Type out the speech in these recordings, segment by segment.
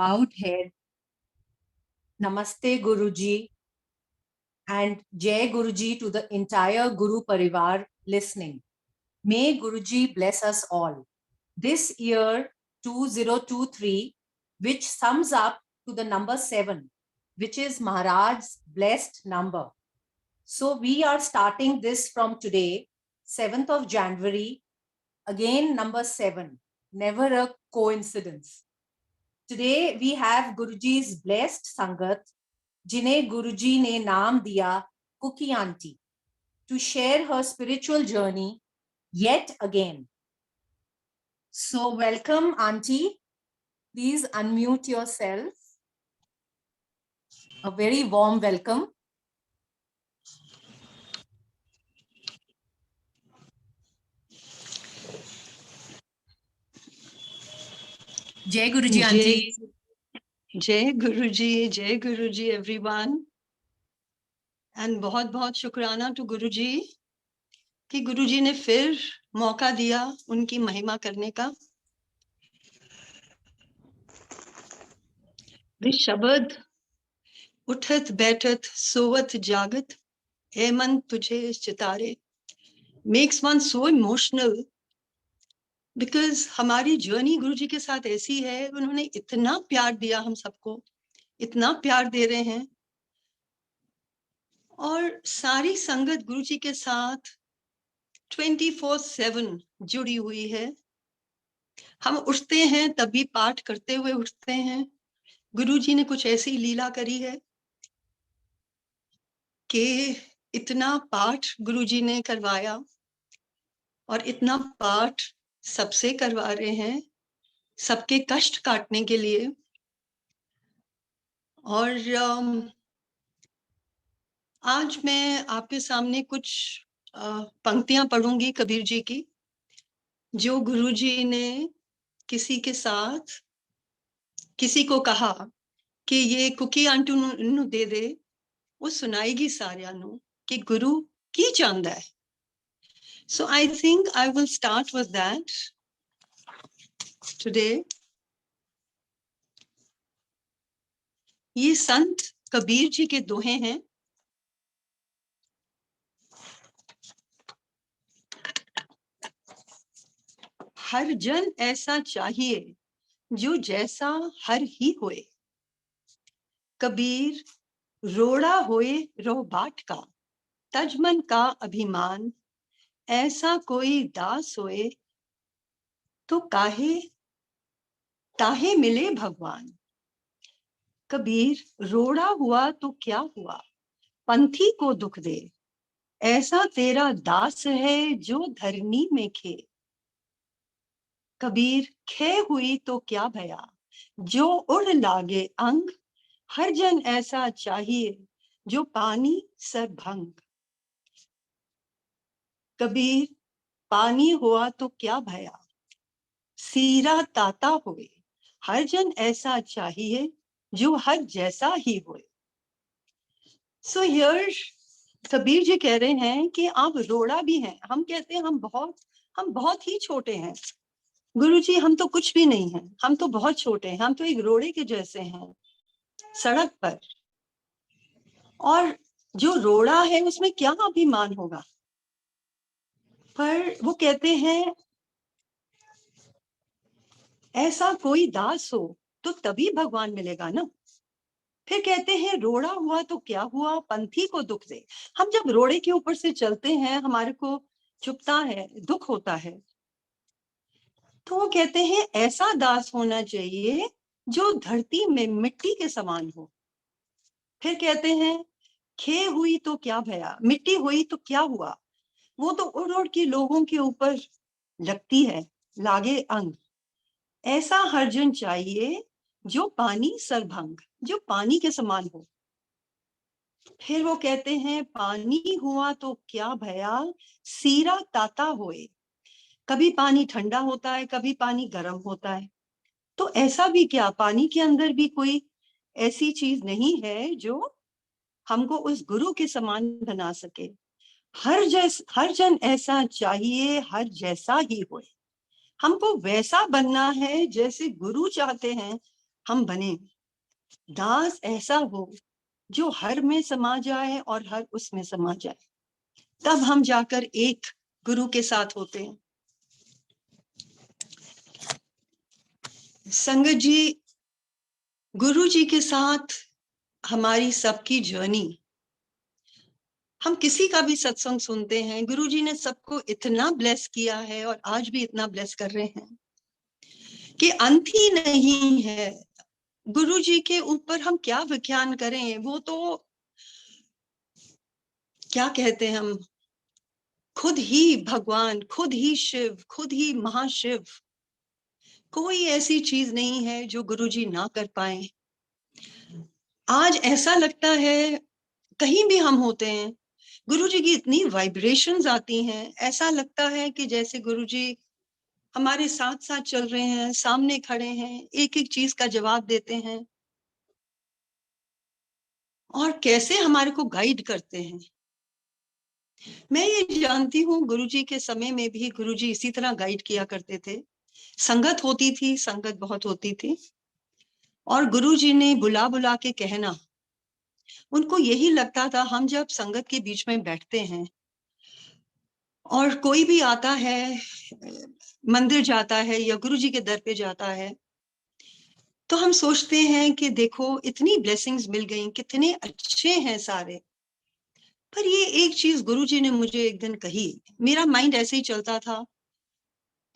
bowed head, Namaste Guruji, and Jai Guruji to the entire Guru Parivar listening. May Guruji bless us all. This year 2023, which sums up to the number 7, which is Maharaj's blessed number. So we are starting this from today, 7th of January, again number 7, never a coincidence. Today we have Guruji's blessed Sangat, जिन्हें गुरुजी ने नाम दिया Cookie aunty, to share her spiritual journey yet again. So welcome, Auntie. Please unmute yourself. A very warm welcome. Jai Guruji, Auntie. जय गुरुजी everyone, and बहुत बहुत शुक्राना to गुरुजी कि गुरुजी ने फिर मौका दिया उनकी महिमा करने का। वे शब्द उठत बैठत सोवत जागत ए मन तुझे चितारे makes one so emotional, because हमारी जर्नी गुरुजी के साथ ऐसी है, उन्होंने इतना प्यार दिया हम सबको, इतना प्यार दे रहे हैं, और सारी संगत गुरुजी के साथ 24/7 जुड़ी हुई है। हम उठते हैं तभी पाठ करते हुए उठते हैं। गुरुजी ने कुछ ऐसी लीला करी है कि इतना पाठ गुरुजी ने करवाया, और इतना पाठ सबसे करवा रहे हैं, सबके कष्ट काटने के लिए। और आज मैं आपके सामने कुछ पंक्तियां पढ़ूंगी कबीर जी की, जो गुरुजी ने किसी के साथ किसी को कहा कि ये कुकी आंटू नु दे दे, वो सुनाएगी सारियां नु कि गुरु की चाहता है। So I think I will start with that today. ये संत कबीर जी के दोहे हैं। हर जन ऐसा चाहिए जो जैसा हर ही होए, कबीर रोड़ा होए रो बाट का, तजमन का अभिमान, ऐसा कोई दास होए तो काहे ताहे मिले भगवान। कबीर रोड़ा हुआ तो क्या हुआ, पंथी को दुख दे, ऐसा तेरा दास है जो धरनी में खे। कबीर खे हुई तो क्या भया, जो उड़ लागे अंग, हर जन ऐसा चाहिए जो पानी सरभंग। कबीर पानी हुआ तो क्या भया, सीरा ताता होए, हर जन ऐसा चाहिए जो हर जैसा ही होए। सो हियर कबीर जी कह रहे हैं कि आप रोड़ा भी हैं। हम कहते हैं हम बहुत ही छोटे हैं गुरुजी, हम तो कुछ भी नहीं हैं, हम तो बहुत छोटे हैं, हम तो एक रोड़े के जैसे हैं सड़क पर। और जो रोड़ा है उसमें क्या अभिमान होगा, पर वो कहते हैं ऐसा कोई दास हो तो तभी भगवान मिलेगा ना। फिर कहते हैं रोड़ा हुआ तो क्या हुआ, पंथी को दुख दे। हम जब रोड़े के ऊपर से चलते हैं हमारे को चुभता है, दुख होता है, तो वो कहते हैं ऐसा दास होना चाहिए जो धरती में मिट्टी के समान हो। फिर कहते हैं खे हुई तो क्या भया, मिट्टी हुई तो क्या हुआ, वो तो उड़ उड़ के लोगों के ऊपर लगती है, लागे अंग। ऐसा हरजन चाहिए जो पानी सरभंग, जो पानी के समान हो। फिर वो कहते हैं पानी हुआ तो क्या भया, सीरा ताता होए। कभी पानी ठंडा होता है, कभी पानी गर्म होता है, तो ऐसा भी क्या, पानी के अंदर भी कोई ऐसी चीज नहीं है जो हमको उस गुरु के समान बना सके। हर जन ऐसा चाहिए हर जैसा ही होए। हमको वैसा बनना है जैसे गुरु चाहते हैं, हम बने। दास ऐसा हो जो हर में समा जाए और हर उसमें समा जाए, तब हम जाकर एक गुरु के साथ होते हैं। संगत जी, गुरु जी के साथ हमारी सबकी जर्नी, हम किसी का भी सत्संग सुनते हैं, गुरु जी ने सबको इतना ब्लेस किया है और आज भी इतना ब्लेस कर रहे हैं कि अंत ही नहीं है। गुरु जी के ऊपर हम क्या व्याख्यान करें, वो तो क्या कहते हैं हम, खुद ही भगवान, खुद ही शिव, खुद ही महाशिव। कोई ऐसी चीज नहीं है जो गुरु जी ना कर पाए। आज ऐसा लगता है कहीं भी हम होते हैं, गुरु जी की इतनी वाइब्रेशंस आती हैं, ऐसा लगता है कि जैसे गुरु जी हमारे साथ साथ चल रहे हैं, सामने खड़े हैं, एक एक चीज का जवाब देते हैं और कैसे हमारे को गाइड करते हैं। मैं ये जानती हूँ गुरुजी के समय में भी गुरुजी इसी तरह गाइड किया करते थे। संगत होती थी, संगत बहुत होती थी, और गुरुजी ने बुला बुला के कहना, उनको यही लगता था हम जब संगत के बीच में बैठते हैं और कोई भी आता है, मंदिर जाता है या गुरुजी के दर पे जाता है, तो हम सोचते हैं कि देखो इतनी ब्लेसिंग्स मिल गई, कितने अच्छे हैं सारे। पर ये एक चीज गुरुजी ने मुझे एक दिन कही, मेरा माइंड ऐसे ही चलता था,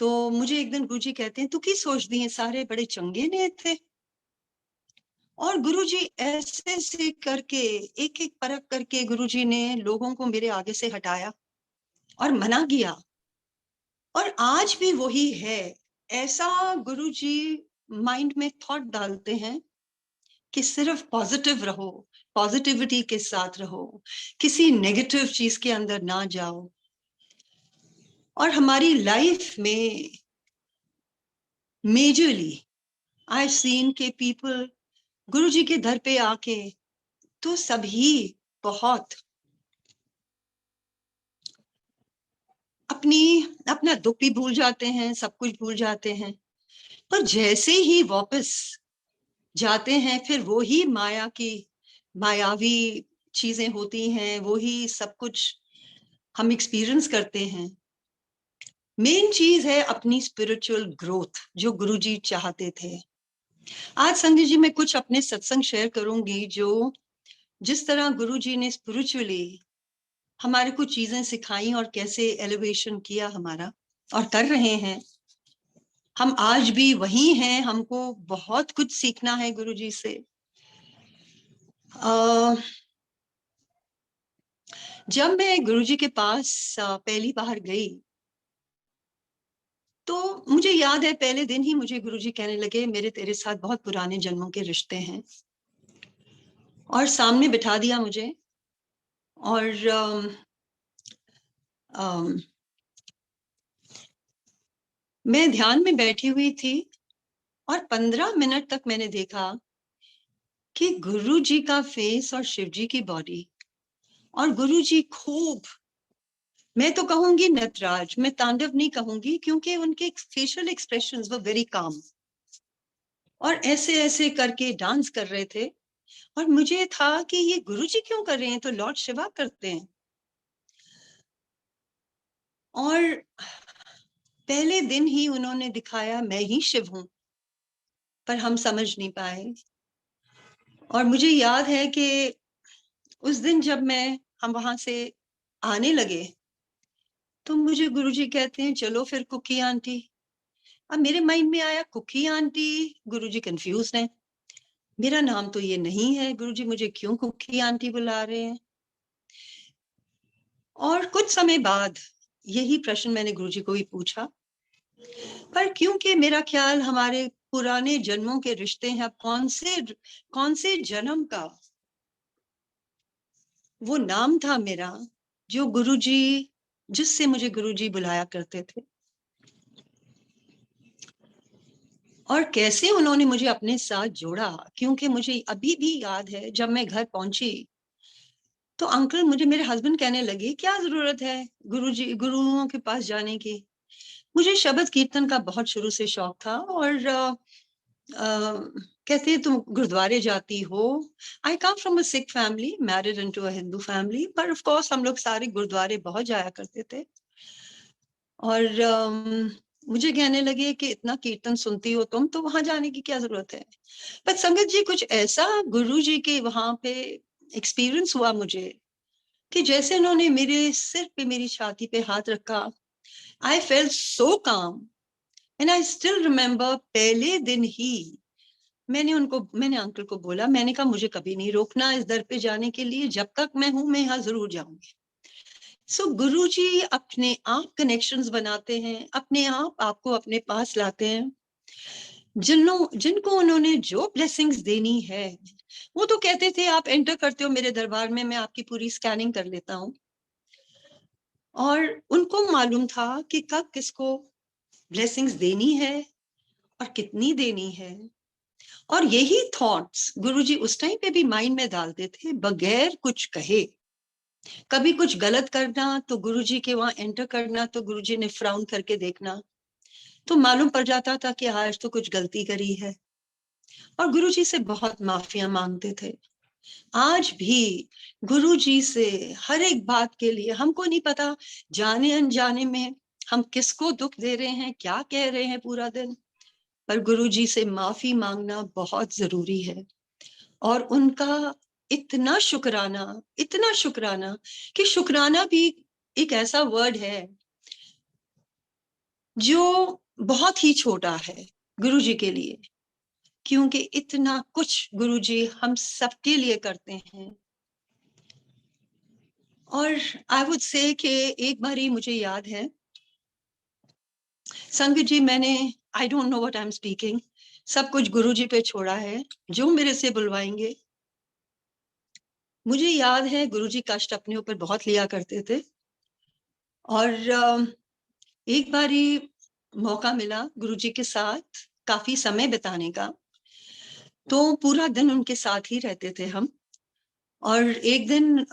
तो मुझे एक दिन गुरुजी कहते हैं, तू की सोच दी है, सारे बड़े चंगे ने थे। और गुरुजी ऐसे से करके एक एक परख करके गुरुजी ने लोगों को मेरे आगे से हटाया और मना किया। और आज भी वही है, ऐसा गुरुजी माइंड में थॉट डालते हैं कि सिर्फ पॉजिटिव रहो, पॉजिटिविटी के साथ रहो, किसी नेगेटिव चीज के अंदर ना जाओ। और हमारी लाइफ में मेजरली आई सीन के पीपल गुरु जी के दर पे आके तो सभी बहुत अपना दुख भी भूल जाते हैं, सब कुछ भूल जाते हैं, पर जैसे ही वापस जाते हैं फिर वो ही माया की मायावी चीजें होती हैं, वो ही सब कुछ हम एक्सपीरियंस करते हैं। मेन चीज है अपनी स्पिरिचुअल ग्रोथ जो गुरु जी चाहते थे। आज संजय जी मैं कुछ अपने सत्संग शेयर करूंगी, जो जिस तरह गुरु जी ने स्पिरिचुअली हमारे को चीजें सिखाई और कैसे एलिवेशन किया हमारा, और कर रहे हैं। हम आज भी वही हैं, हमको बहुत कुछ सीखना है गुरु जी से। जब मैं गुरु जी के पास पहली बार गई, तो मुझे याद है पहले दिन ही मुझे गुरु जी कहने लगे, मेरे तेरे साथ बहुत पुराने जन्मों के रिश्ते हैं, और सामने बिठा दिया मुझे। और मैं ध्यान में बैठी हुई थी और 15 मिनट तक मैंने देखा कि गुरु जी का फेस और शिव जी की बॉडी, और गुरु जी खूब, मैं तो कहूंगी नटराज, मैं तांडव नहीं कहूंगी क्योंकि उनके facial expressions were very calm, और ऐसे ऐसे करके डांस कर रहे थे। और मुझे था कि ये गुरु जी क्यों कर रहे हैं, तो लॉर्ड शिवा करते हैं। और पहले दिन ही उन्होंने दिखाया मैं ही शिव हूं, पर हम समझ नहीं पाए। और मुझे याद है कि उस दिन जब हम वहां से आने लगे, तो मुझे गुरुजी कहते हैं चलो फिर कुकी आंटी। अब मेरे माइंड में आया कुकी आंटी, गुरुजी कंफ्यूज हैं, मेरा नाम तो ये नहीं है, गुरुजी मुझे क्यों कुकी आंटी बुला रहे हैं। और कुछ समय बाद यही प्रश्न मैंने गुरुजी को भी पूछा, पर क्योंकि मेरा ख्याल हमारे पुराने जन्मों के रिश्ते हैं, अब कौन से जन्म का वो नाम था मेरा जो गुरुजी, जिससे मुझे गुरुजी बुलाया करते थे, और कैसे उन्होंने मुझे अपने साथ जोड़ा। क्योंकि मुझे अभी भी याद है जब मैं घर पहुंची, तो अंकल मुझे, मेरे हस्बैंड कहने लगे क्या जरूरत है गुरुओं के पास जाने की। मुझे शब्द कीर्तन का बहुत शुरू से शौक था, और कहते हैं तुम गुरुद्वारे जाती हो। I come from a Sikh family, married into a Hindu family, पर ऑफ कोर्स हम लोग सारे गुरुद्वारे बहुत जाया करते थे। और मुझे कहने लगे कि इतना कीर्तन सुनती हो तुम, तो वहां जाने की क्या जरूरत है। पर संगत जी, कुछ ऐसा गुरु जी के वहां पे एक्सपीरियंस हुआ मुझे कि जैसे उन्होंने मेरे सिर पे, मेरी छाती पे हाथ रखा, आई फेल्ट सो काम। एंड आई स्टिल रिमेम्बर, पहले दिन ही मैंने अंकल को बोला, मैंने कहा मुझे कभी नहीं रोकना इस दर पे जाने के लिए, जब तक मैं हूं मैं यहाँ जरूर जाऊंगी। सो गुरु जी अपने आप कनेक्शंस बनाते हैं, अपने आप आपको अपने पास लाते हैं। जिनको उन्होंने जो ब्लेसिंग्स देनी है, वो तो कहते थे आप एंटर करते हो मेरे दरबार में, मैं आपकी पूरी स्कैनिंग कर लेता हूँ। और उनको मालूम था कि कब किसको ब्लेसिंग्स देनी है और कितनी देनी है। और यही थॉट्स गुरुजी उस टाइम पे भी माइंड में डालते थे, बगैर कुछ कहे। कभी कुछ गलत करना तो गुरुजी के वहां एंटर करना तो गुरुजी ने फ्राउन करके देखना, तो मालूम पड़ जाता था कि आज तो कुछ गलती करी है। और गुरुजी से बहुत माफिया मांगते थे। आज भी गुरुजी से हर एक बात के लिए, हमको नहीं पता जाने अनजाने में हम किसको दुख दे रहे हैं, क्या कह रहे हैं पूरा दिन, पर गुरुजी से माफी मांगना बहुत जरूरी है। और उनका इतना शुक्राना कि शुक्राना भी एक ऐसा वर्ड है जो बहुत ही छोटा है गुरुजी के लिए, क्योंकि इतना कुछ गुरुजी हम सबके लिए करते हैं। और आई वुड से कि एक बारी मुझे याद है, संगत जी, मैंने, I don't know what I am speaking, सब कुछ गुरुजी पे छोड़ा है, जो मेरे से बुलवाएंगे। मुझे याद है गुरुजी कष्ट अपने ऊपर बहुत लिया करते थे। और एक बारी मौका मिला गुरुजी के साथ काफी समय बिताने का, तो पूरा दिन उनके साथ ही रहते थे हम। और एक दिन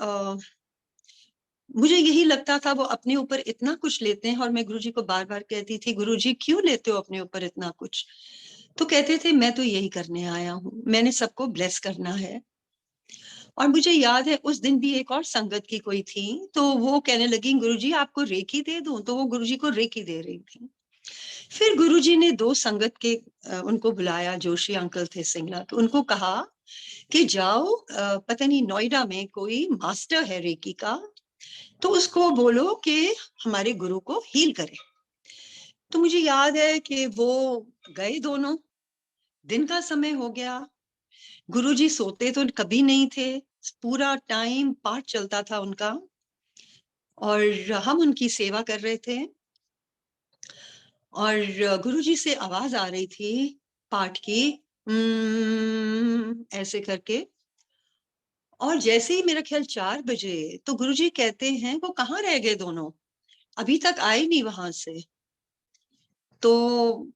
मुझे यही लगता था वो अपने ऊपर इतना कुछ लेते हैं, और मैं गुरुजी को बार बार कहती थी, गुरुजी क्यों लेते हो अपने ऊपर इतना कुछ। तो कहते थे मैं तो यही करने आया हूँ, मैंने सबको ब्लेस करना है। और मुझे याद है उस दिन भी एक और संगत की कोई थी, तो वो कहने लगी गुरुजी आपको रेकी दे दूं, तो वो गुरुजी को रेकी दे रही थी। फिर गुरुजी ने दो संगत के उनको बुलाया, जोशी अंकल थे सिंगला, तो उनको कहा कि जाओ, पता नहीं नोएडा में कोई मास्टर है रेकी का, तो उसको बोलो कि हमारे गुरु को हील करे। तो मुझे याद है कि वो गए दोनों, दिन का समय हो गया, गुरुजी सोते तो कभी नहीं थे, पूरा टाइम पाठ चलता था उनका, और हम उनकी सेवा कर रहे थे। और गुरुजी से आवाज आ रही थी पाठ की, ऐसे करके। और जैसे ही मेरा ख्याल 4 बजे, तो गुरुजी कहते हैं वो कहाँ रह गए दोनों, अभी तक आए नहीं वहां से। तो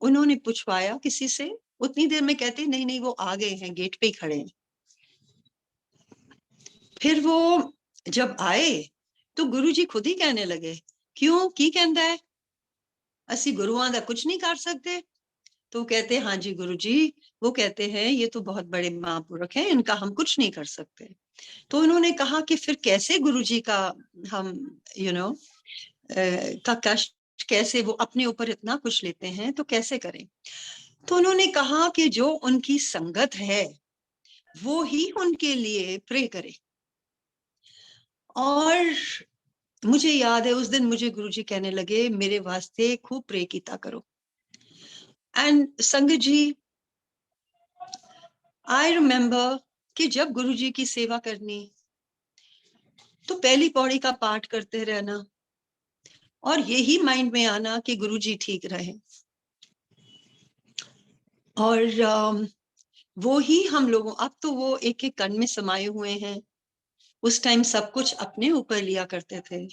उन्होंने पूछवाया किसी से, उतनी देर में कहते नहीं नहीं वो आ गए हैं, गेट पे ही खड़े हैं। फिर वो जब आए तो गुरुजी खुद ही कहने लगे, क्यों की कहता है असी गुरुआं दा कुछ नहीं कर सकते। तो कहते हाँ जी गुरुजी, वो कहते हैं ये तो बहुत बड़े महापुरुष हैं, इनका हम कुछ नहीं कर सकते। तो उन्होंने कहा कि फिर कैसे गुरुजी का हम का कष्ट, कैसे वो अपने ऊपर इतना कुछ लेते हैं, तो कैसे करें। तो उन्होंने कहा कि जो उनकी संगत है वो ही उनके लिए प्रे करे। और मुझे याद है उस दिन मुझे गुरुजी कहने लगे मेरे वास्ते खूब प्रे कीता करो। And sangat ji, I remember कि जब गुरुजी की सेवा करनी तो पहली पौड़ी का पाठ करते रहना, और यही माइंड में आना कि गुरुजी ठीक रहे। और वो ही हम लोगों, अब तो वो एक एक कण में समाये हुए हैं, उस टाइम सब कुछ अपने ऊपर लिया करते थे।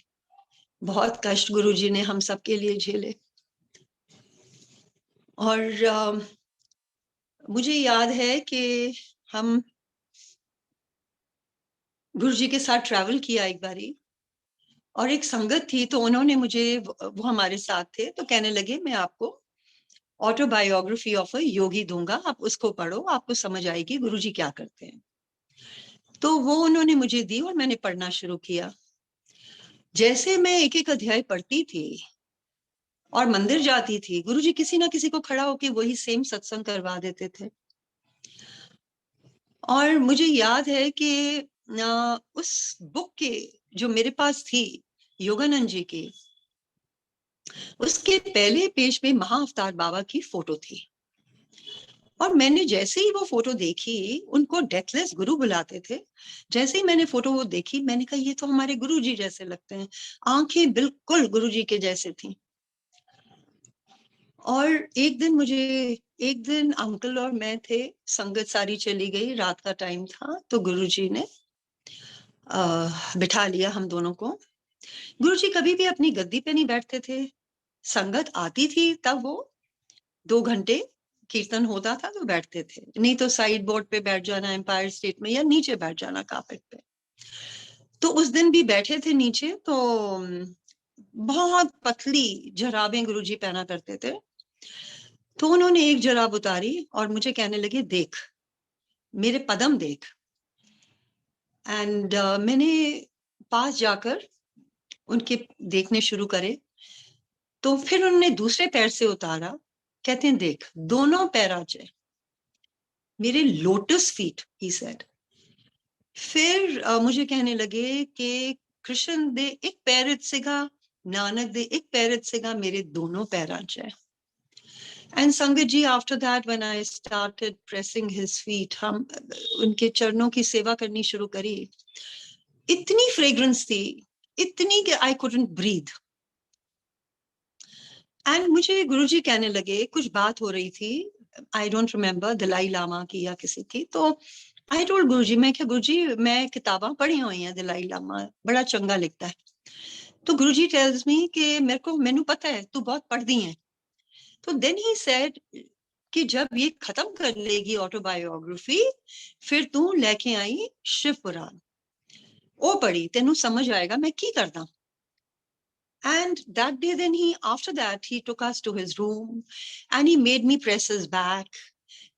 बहुत कष्ट गुरुजी ने हम सबके लिए झेले। और मुझे याद है कि हम गुरुजी के साथ ट्रैवल किया एक बारी, और एक संगत थी, तो उन्होंने मुझे, वो हमारे साथ थे, तो कहने लगे मैं आपको ऑटोबायोग्राफी ऑफ अ योगी दूंगा, आप उसको पढ़ो, आपको समझ आएगी गुरुजी क्या करते हैं। तो वो उन्होंने मुझे दी और मैंने पढ़ना शुरू किया। जैसे मैं एक एक अध्याय पढ़ती थी और मंदिर जाती थी, गुरुजी किसी ना किसी को खड़ा होके वही सेम सत्संग करवा देते थे। और मुझे याद है कि उस बुक के जो मेरे पास थी योगानंद जी की, उसके पहले पेज पे महाअवतार बाबा की फोटो थी। और मैंने जैसे ही वो फोटो देखी, उनको डेथलेस गुरु बुलाते थे, जैसे ही मैंने फोटो वो देखी, मैंने कहा ये तो हमारे गुरुजी जैसे लगते हैं। आंखें बिल्कुल गुरुजी के जैसे थी। और एक दिन अंकल और मैं थे, संगत सारी चली गई, रात का टाइम था, तो गुरुजी ने बिठा लिया हम दोनों को। गुरुजी कभी भी अपनी गद्दी पे नहीं बैठते थे। संगत आती थी तब वो 2 घंटे कीर्तन होता था तो बैठते थे, नहीं तो साइड बोर्ड पे बैठ जाना एम्पायर स्टेट में, या नीचे बैठ जाना कार्पेट पे। तो उस दिन भी बैठे थे नीचे। तो बहुत पतली जराबें गुरुजी पहना करते थे। तो उन्होंने एक जराब उतारी और मुझे कहने लगे, देख मेरे पदम देख। एंड मैंने पास जाकर उनके देखने शुरू करे। तो फिर उन्होंने दूसरे पैर से उतारा, कहते हैं देख दोनों पैराचे मेरे लोटस फीट, ही सेड। फिर मुझे कहने लगे कि कृष्ण दे एक पैर सिगा, नानक दे एक पैर सिगा मेरे दोनों पैराचे। And sangat ji, after that when I started pressing his feet, हम उनके चरणों की सेवा करनी शुरू करी। इतनी फ्रेग्रेंस थी, इतनी कि आई कुडंट ब्रीथ। एंड मुझे गुरुजी कहने लगे, कुछ बात हो रही थी, I don't remember Dalai Lama की या किसी की। तो आई टोल्ड गुरुजी, मैं क्या गुरुजी मैं किताबां पढ़ी हुई हैं, दलाई लामा बड़ा चंगा लिखता है। तो गुरुजी टेल्स मी कि मैनू पता है तू बहुत पढ़दी है। तो देन ही सेड कि जब ये खत्म कर लेगी ऑटोबायोग्राफी, फिर तू लेके आई शिव पुराण, ओ पढ़ी तेनू समझ आएगा मैं की करदा। And that day, then after that, he took us to his room and he made me press his back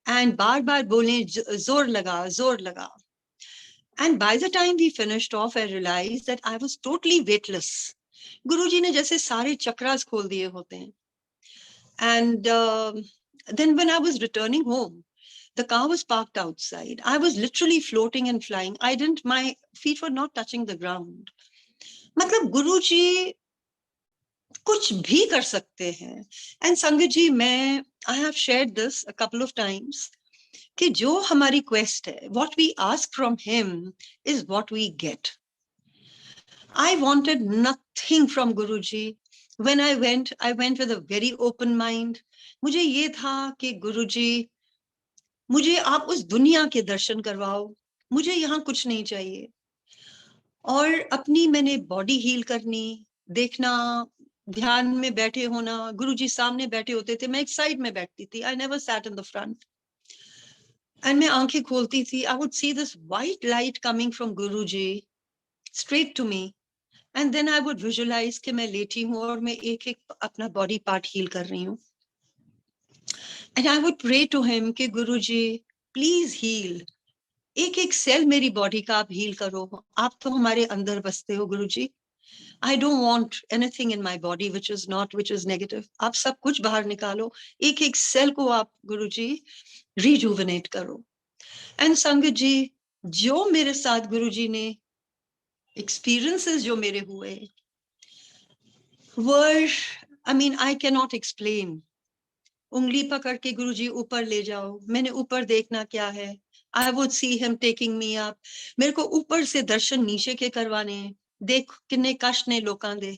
and bar bole zor laga. And by the time we finished off, I realized that I was totally weightless. Guruji ne jaise sare chakras khol diye hote hain. And then when I was returning home, the car was parked outside. I was literally floating and flying. My feet were not touching the ground. मतलब गुरुजी कुछ भी कर सकते हैं। And sangat ji, मैं I have shared this a couple of times कि जो हमारी क्वेस्ट है, what we ask from him is what we get. I wanted nothing from Guruji. When I went with a very open mind. मुझे ये था कि गुरुजी मुझे आप उस दुनिया के दर्शन करवाओ, मुझे यहाँ कुछ नहीं चाहिए। और अपनी मैंने बॉडी हील करनी, देखना, ध्यान में बैठे होना, गुरुजी सामने बैठे होते थे, मैं एक साइड में बैठती थी, I never sat in the front. And मैं आंखें खोलती थी, I would see this white light coming from Guruji straight to me. And then I would visualise कि मैं लेटी हूँ और मैं एक एक अपना बॉडी पार्ट हील कर रही हूँ। And I would pray to him कि गुरुजी प्लीज हील, एक एक सेल मेरी बॉडी का आप हील करो, आप तो हमारे अंदर बसते हो गुरुजी। I don't want anything in my body which is negative. आप सब कुछ बाहर निकालो, एक एक सेल को आप गुरुजी रिजुविनेट करो। एंड संगत जी, जो मेरे साथ गुरुजी ने एक्सपीरियंसेस जो मेरे हुए were, I mean, I cannot explain. उंगली पकड़ के गुरुजी ऊपर ले जाओ, मैंने ऊपर देखना क्या है। I would see him taking me up. मेरे को ऊपर से दर्शन नीचे के करवाने हैं, देख किन्ने कष्ट ने लोकां दे।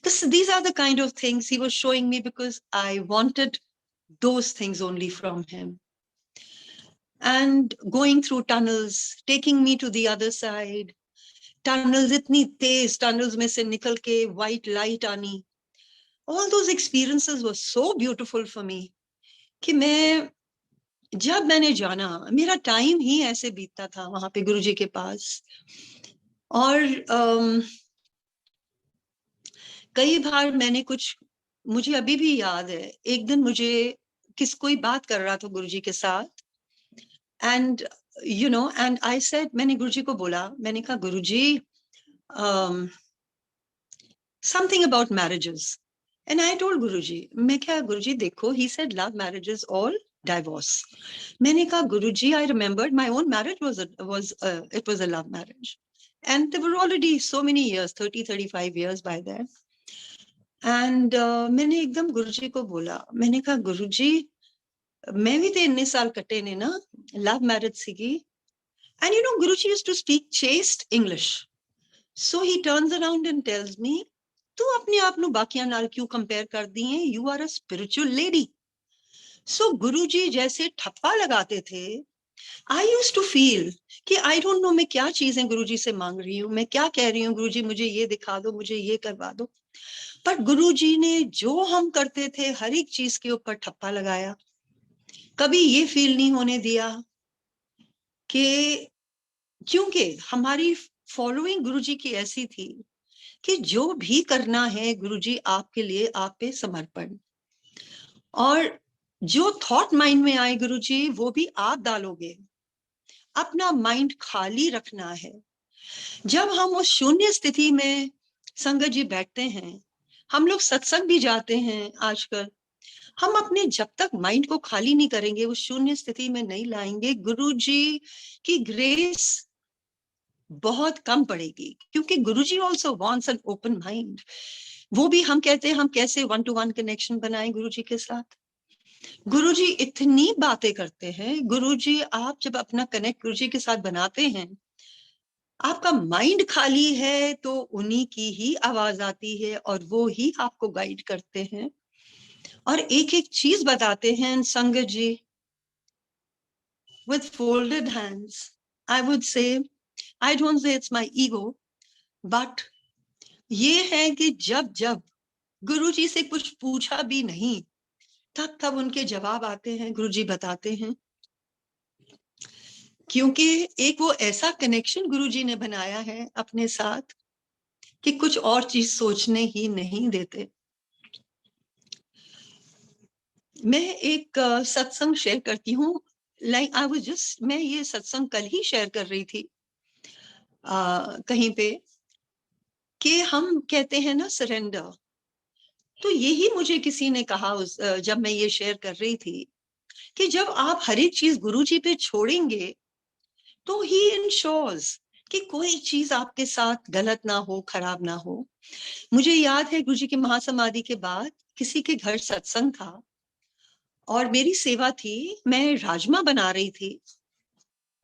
These are the kind of things he was showing me because I wanted those things only from him. And going through tunnels, taking me to the other side, tunnels itni tez, tunnels mein se nikal ke white light aani. All those experiences were so beautiful for me कि मैं जब मैंने जाना, मेरा time ही ऐसे बीतता था वहां पे गुरुजी के पास। और कई बार मैंने कुछ, मुझे अभी भी याद है, एक दिन मुझे कोई बात कर रहा था गुरुजी के साथ, एंड एंड आई सेड, मैंने गुरुजी को बोला, मैंने कहा Guruji something about marriages, and I told Guruji, मैं क्या गुरुजी देखो, he said love marriages all divorce. मैंने कहा गुरुजी, I remembered my own marriage was a love marriage, and there were already so many years, 35 years by then. And मैंने एकदम गुरुजी को बोला, मैंने कहा गुरुजी, मैं भी तो इतने साल कटे ने ना, लव मैरिज सीगी. And Guruji used to speak chaste English. So he turns around and tells me, तू अपने आप नु बाकियां नाल क्यों कंपेयर कर दी है? You are a spiritual lady. So गुरुजी जैसे ठप्पा लगाते थे, I used to feel कि I don't know मैं क्या चीजें गुरुजी से मांग रही हूँ, मैं क्या कह रही हूँ, गुरुजी मुझे ये दिखा दो, मुझे ये करवा दो. पर गुरुजी ने जो हम करते थे हर एक चीज के ऊपर ठप्पा लगाया. कभी ये फील नहीं होने दिया कि, क्योंकि हमारी फॉलोइंग गुरुजी की ऐसी थी कि जो भी करना है गुरुजी आपके लिए, आप पे समर्पण. और जो थॉट माइंड में आए गुरुजी वो भी आप डालोगे. अपना माइंड खाली रखना है. जब हम उस शून्य स्थिति में संगत जी बैठते हैं, हम लोग सत्संग भी जाते हैं आजकल, हम अपने जब तक माइंड को खाली नहीं करेंगे, उस शून्य स्थिति में नहीं लाएंगे, गुरुजी की ग्रेस बहुत कम पड़ेगी. क्योंकि Guruji also wants an open mind. वो भी हम कहते हैं हम कैसे 1-to-1 कनेक्शन बनाएं गुरुजी के साथ. गुरुजी इतनी बातें करते हैं. गुरुजी, आप जब अपना कनेक्ट गुरुजी के साथ बनाते हैं, आपका माइंड खाली है तो उन्हीं की ही आवाज आती है और वो ही आपको गाइड करते हैं और एक एक चीज बताते हैं. संगत जी, with folded hands, I would say, I don't say it's my ego, but ये है कि जब जब गुरुजी से कुछ पूछा भी नहीं, तब तब उनके जवाब आते हैं, गुरुजी बताते हैं. क्योंकि एक वो ऐसा कनेक्शन गुरुजी ने बनाया है अपने साथ कि कुछ और चीज सोचने ही नहीं देते. मैं एक सत्संग शेयर करती हूँ. लाइक आई वाज जस्ट, मैं ये सत्संग कल ही शेयर कर रही थी कहीं पे, कि हम कहते हैं ना सरेंडर. तो यही मुझे किसी ने कहा जब मैं ये शेयर कर रही थी कि जब आप हर एक चीज गुरुजी पे छोड़ेंगे तो ही इंश्योर्स कि कोई चीज आपके साथ गलत ना हो, खराब ना हो. मुझे याद है गुरुजी की महासमाधि के बाद किसी के घर सत्संग था और मेरी सेवा थी, मैं राजमा बना रही थी.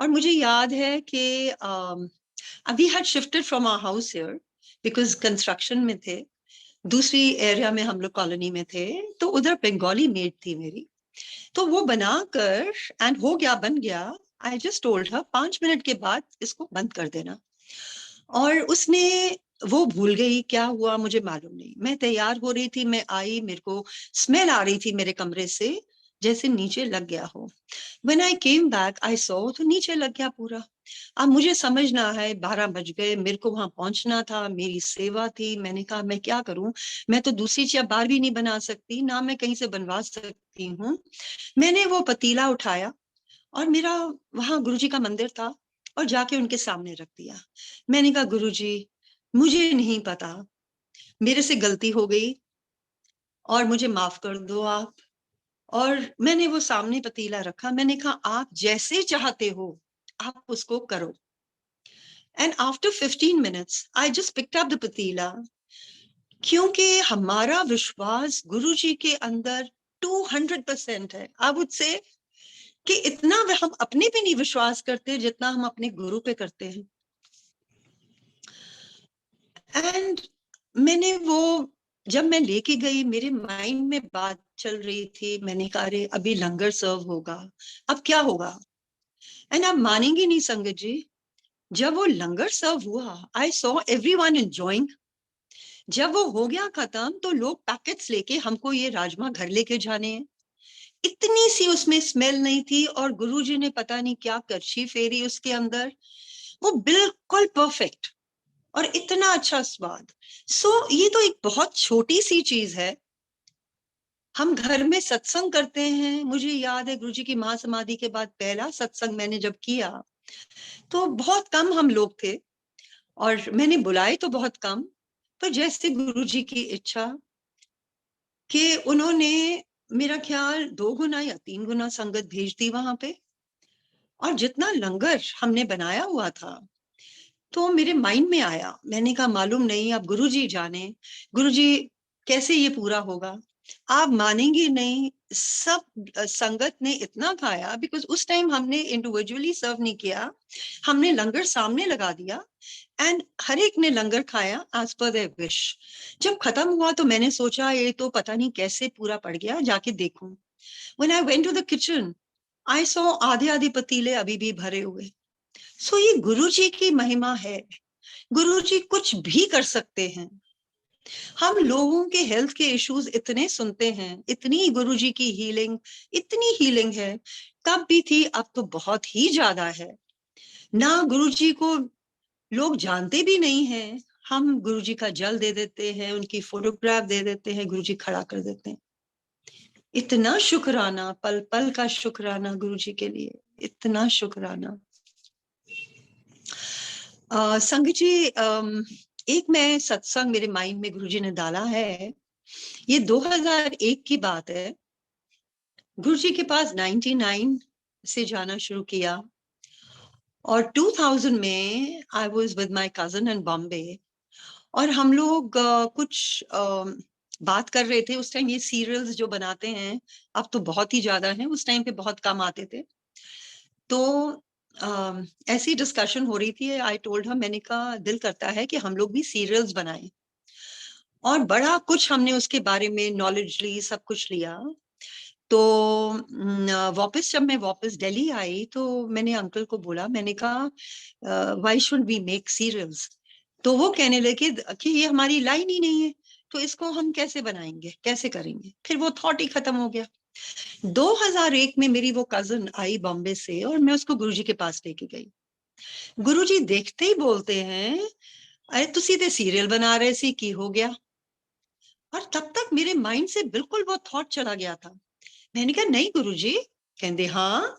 और मुझे याद है कि we had shifted from our house here because construction में थे. दूसरी एरिया में हम लोग कॉलोनी में थे, तो उधर बंगाली मेड थी मेरी. तो वो बनाकर एंड हो गया, बन गया. I just told her 5 minute के बाद इसको बंद कर देना. और उसने, वो भूल गई, क्या हुआ मुझे मालूम नहीं. मैं तैयार हो रही थी, मैं आई, मेरे को स्मेल आ रही थी मेरे कमरे से जैसे नीचे लग गया हो. When I came back, I saw तो नीचे लग गया पूरा. अब मुझे समझना है, 12 बज गए, मेरे को वहां पहुंचना था, मेरी सेवा थी. मैंने कहा मैं क्या करूं, मैं तो दूसरी चाय बार भी नहीं बना सकती, ना मैं कहीं से बनवा सकती हूँ. मैंने वो पतीला उठाया और मेरा वहां गुरुजी का मंदिर था और जाके उनके सामने रख दिया. मैंने कहा गुरुजी, मुझे नहीं पता, मेरे से गलती हो गई और मुझे माफ कर दो आप. और मैंने वो सामने पतीला रखा. मैंने कहा आप जैसे चाहते हो आप उसको करो. And after 15 minutes I just picked up the पतीला. क्योंकि हमारा विश्वास गुरुजी के अंदर 200% है. आई वुड से कि इतना हम अपने पे नहीं विश्वास करते जितना हम अपने गुरु पे करते हैं. एंड मैंने वो, जब मैं लेके गई, मेरे माइंड में बात चल रही थी. मैंने कहा अरे अभी लंगर सर्व होगा, अब क्या होगा. एंड आप मानेंगे नहीं संगत जी, जब वो लंगर सर्व हुआ, आई सॉ एवरीवन एंजॉयिंग. जब वो हो गया खत्म तो लोग पैकेट्स लेके हमको ये राजमा घर लेके जाने हैं. इतनी सी उसमें स्मेल नहीं थी और गुरुजी ने पता नहीं क्या करछी फेरी उसके अंदर. वो बिल्कुल परफेक्ट और इतना अच्छा स्वाद. सो ये तो एक बहुत छोटी सी चीज है. हम घर में सत्संग करते हैं। मुझे याद है गुरुजी की महासमाधि के बाद पहला सत्संग मैंने जब किया तो बहुत कम हम लोग थे और मैंने बुलाए तो बहुत कम, पर जैसे गुरुजी की इच्छा कि उन्होंने मेरा ख्याल 2 गुना या 3 गुना संगत भेज दी वहां पे। और जितना लंगर हमने बनाया हुआ था तो मेरे माइंड में आया, मैंने कहा मालूम नहीं, अब गुरुजी जाने, गुरुजी कैसे ये पूरा होगा। आप मानेंगे नहीं, सब संगत ने इतना खाया, बिकॉज उस टाइम हमने इंडिविजुअली सर्व नहीं किया, हमने लंगर सामने लगा दिया एंड हर एक ने लंगर खाया एज पर देयर विश। जब खत्म हुआ तो मैंने सोचा ये तो पता नहीं कैसे पूरा पड़ गया, जाके देखूं। When I went to the kitchen I saw आधे आधे पतीले अभी भी भरे हुए। सो ये गुरुजी की महिमा है, गुरुजी कुछ भी कर सकते हैं। हम लोगों के हेल्थ के इश्यूज इतने सुनते हैं, इतनी गुरुजी की हीलिंग, इतनी हीलिंग है, तब भी थी, अब तो बहुत ही ज्यादा है ना। गुरुजी को लोग जानते भी नहीं हैं, हम गुरुजी का जल दे देते हैं, उनकी फोटोग्राफ दे देते हैं, गुरुजी खड़ा कर देते हैं। इतना शुक्राना, पल पल का शुक्राना गुरुजी के लिए, इतना शुक्राना। संग जी, एक मैं सत्संग मेरे माइंड में गुरुजी ने डाला है, ये 2001 की बात है। गुरुजी के पास 99 से जाना शुरू किया और 2000 में I was with my cousin in Bombay और हम लोग कुछ बात कर रहे थे। उस टाइम ये सीरियल्स जो बनाते हैं अब तो बहुत ही ज्यादा हैं, उस टाइम पे बहुत कम आते थे। तो ऐसी डिस्कशन हो रही थी। आई टोल्ड हर, मैंने कहा दिल करता है कि हम लोग भी सीरियल्स बनाएं, और बड़ा कुछ हमने उसके बारे में नॉलेज ली, सब कुछ लिया। तो वापस जब मैं वापस दिल्ली आई तो मैंने अंकल को बोला, मैंने कहा why should we make serials. तो वो कहने लगे कि ये हमारी लाइन ही नहीं है, तो इसको हम कैसे बनाएंगे, कैसे करेंगे। फिर वो थॉट ही खत्म हो गया। 2001 में मेरी वो कजिन आई बॉम्बे से और मैं उसको गुरुजी के पास लेके गई। गुरुजी देखते ही बोलते हैं, अरे तुसी ते सीरियल बना रहे सी, की हो गया। और तब तक मेरे माइंड से बिल्कुल वो थॉट चला गया था। मैंने कहा नहीं गुरुजी। कहते हाँ,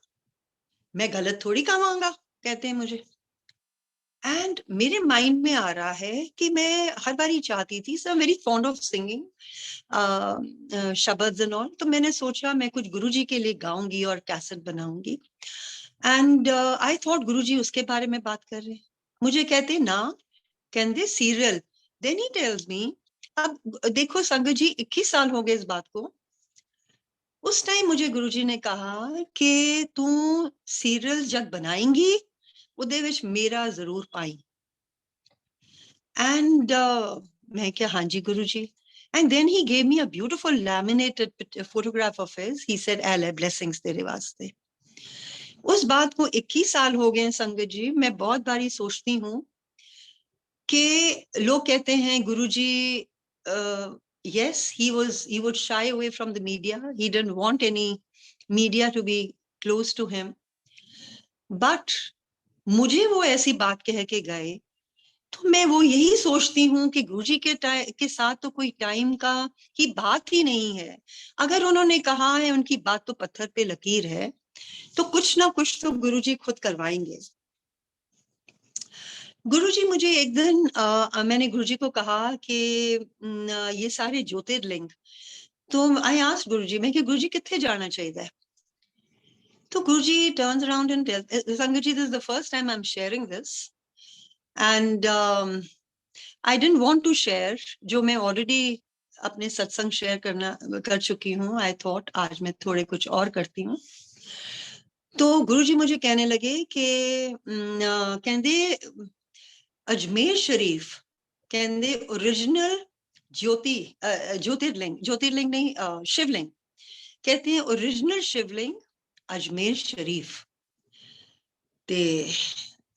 मैं गलत थोड़ी कमाऊंगा, कहते हैं मुझे। एंड मेरे माइंड में आ रहा है कि मैं हर बारी चाहती थी, sir very fond of singing शब्द एंड ऑल, तो मैंने सोचा मैं कुछ गुरुजी के लिए गाऊंगी और कैसेट बनाऊंगी। एंड आई थॉट गुरुजी उसके बारे में बात कर रहे हैं। मुझे कहते ना, कहते serial. Then he tells me, अब देखो संगत जी 21 साल हो गए इस बात को। उस टाइम मुझे गुरुजी ने कहा कि तू सीरियल जब बनाएंगी ਉਹਦੇ ਵਿੱਚ मेरा जरूर पाई। एंड मैं क्या, हाँ जी Guruji. And then he gave me a beautiful laminated photograph of his. He said all blessings तेरे वास्ते। उस बात को 21 साल हो गए संगत जी। मैं बहुत बारी सोचती हूँ कि लोग कहते हैं गुरुजी, yes, he would shy away from the media, he didn't want any media to be close to him, but मुझे वो ऐसी बात कह के गए तो मैं वो यही सोचती हूँ कि गुरुजी के साथ तो कोई टाइम का की बात ही नहीं है। अगर उन्होंने कहा है, उनकी बात तो पत्थर पे लकीर है, तो कुछ ना कुछ तो गुरुजी खुद करवाएंगे। गुरुजी मुझे एक दिन मैंने गुरुजी को कहा कि ये सारे ज्योतिर्लिंग, तो आई आस्क्ड गुरुजी, मैं कि गुरुजी कितने जाना चाहिए। तो Guruji turns around and tells, sangat ji, this is the first time I am sharing this and I didn't want to share जो मैं ऑलरेडी अपने सत्संग शेयर कर चुकी हूँ। आई थॉट आज मैं थोड़े कुछ और करती हूँ। तो गुरुजी मुझे कहने लगे कि कहते अजमेर शरीफ, कहते ओरिजिनल ज्योतिर्लिंग नहीं, शिवलिंग, कहते हैं original Shivling Ajmer Sharif.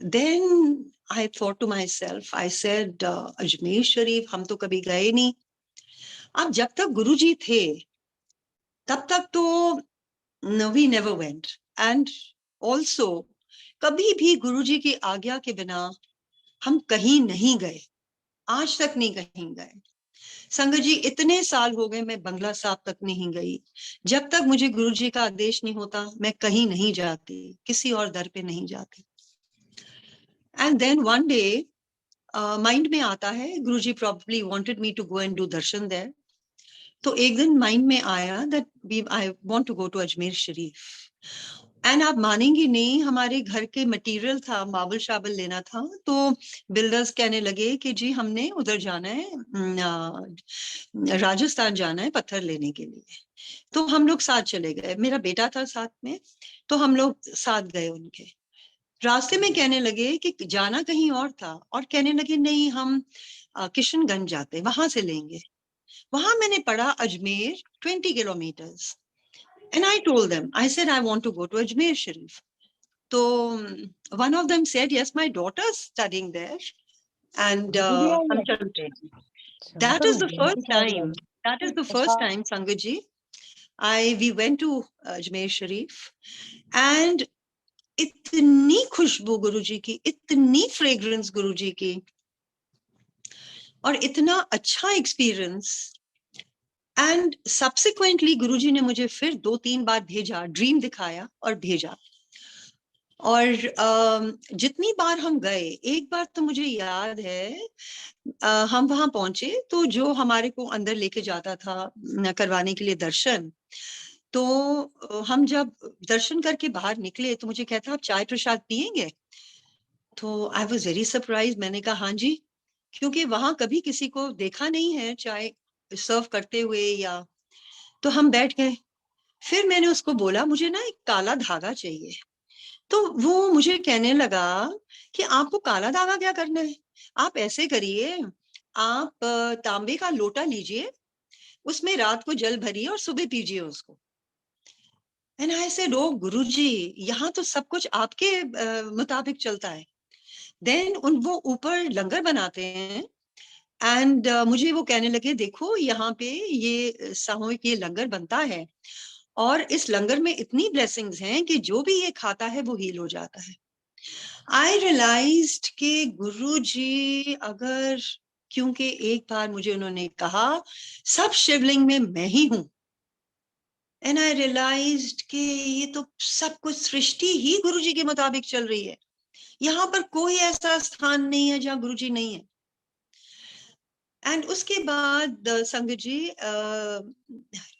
Then I thought to myself, I said Ajmer Sharif हम तो कभी गए नहीं। अब जब तक गुरुजी थे तब तक तो we never went, and also कभी भी गुरुजी की आज्ञा के बिना हम कहीं नहीं गए, आज तक नहीं कहीं गए। संगत जी, इतने साल हो गए मैं बंगला साहब तक नहीं गई। जब तक मुझे गुरु जी का आदेश नहीं होता मैं कहीं नहीं जाती, किसी और दर पे नहीं जाती। And then one day mind में आता है, Guru ji probably wanted me to go and do darshan there. तो एक दिन माइंड में आया that I want to go to Ajmer Sharif. And आप मानेंगे नहीं, हमारे घर के मटेरियल था, मार्बल शाबल लेना था, तो बिल्डर्स कहने लगे कि जी हमने उधर जाना है, राजस्थान जाना है पत्थर लेने के लिए। तो हम लोग साथ चले गए, मेरा बेटा था साथ में, तो हम लोग साथ गए उनके। रास्ते में कहने लगे कि जाना कहीं और था, और कहने लगे नहीं हम किशनगंज जाते, वहां से लेंगे। वहां मैंने पढ़ा Ajmer 20 kilometres. And I told them, I said, I want to go to Ajmer Sharif. So one of them said, yes, my daughter's studying there. And that is the first time, Sangaji, we went to Ajmer Sharif. And इतनी खुशबू गुरुजी की, इतनी fragrance गुरुजी की, और इतना अच्छा experience. And subsequently गुरुजी ने मुझे फिर 2-3 बार भेजा, ड्रीम दिखाया और भेजा। और जितनी बार हम गए, एक बार तो मुझे याद है, हम वहां पहुंचे तो जो हमारे को अंदर लेके जाता था करवाने के लिए दर्शन, तो हम जब दर्शन करके बाहर निकले तो मुझे कहता आप चाय प्रसाद पियेंगे? तो आई वॉज वेरी सरप्राइज। मैंने कहा हाँ जी, क्योंकि वहां कभी किसी को देखा नहीं है चाय सर्व करते हुए या। तो हम बैठ गए। फिर मैंने उसको बोला मुझे ना एक काला धागा चाहिए। तो वो मुझे कहने लगा कि आपको काला धागा क्या करना है, आप ऐसे करिए, आप तांबे का लोटा लीजिए, उसमें रात को जल भरिए और सुबह पीजिए उसको। एंड आई सेड ओ गुरुजी, यहाँ तो सब कुछ आपके मुताबिक चलता है। देन वो ऊपर लंगर बनाते हैं, एंड मुझे वो कहने लगे देखो यहाँ पे ये सामूहिक ये लंगर बनता है, और इस लंगर में इतनी ब्लेसिंग्स हैं कि जो भी ये खाता है वो हील हो जाता है। आई रियलाइज्ड कि गुरुजी अगर, क्योंकि एक बार मुझे उन्होंने कहा सब शिवलिंग में मैं ही हूं, एंड आई रियलाइज्ड कि ये तो सब कुछ सृष्टि ही गुरुजी के मुताबिक चल रही है, यहाँ पर कोई ऐसा स्थान नहीं है जहाँ गुरुजी नहीं है। एंड उसके बाद संगत जी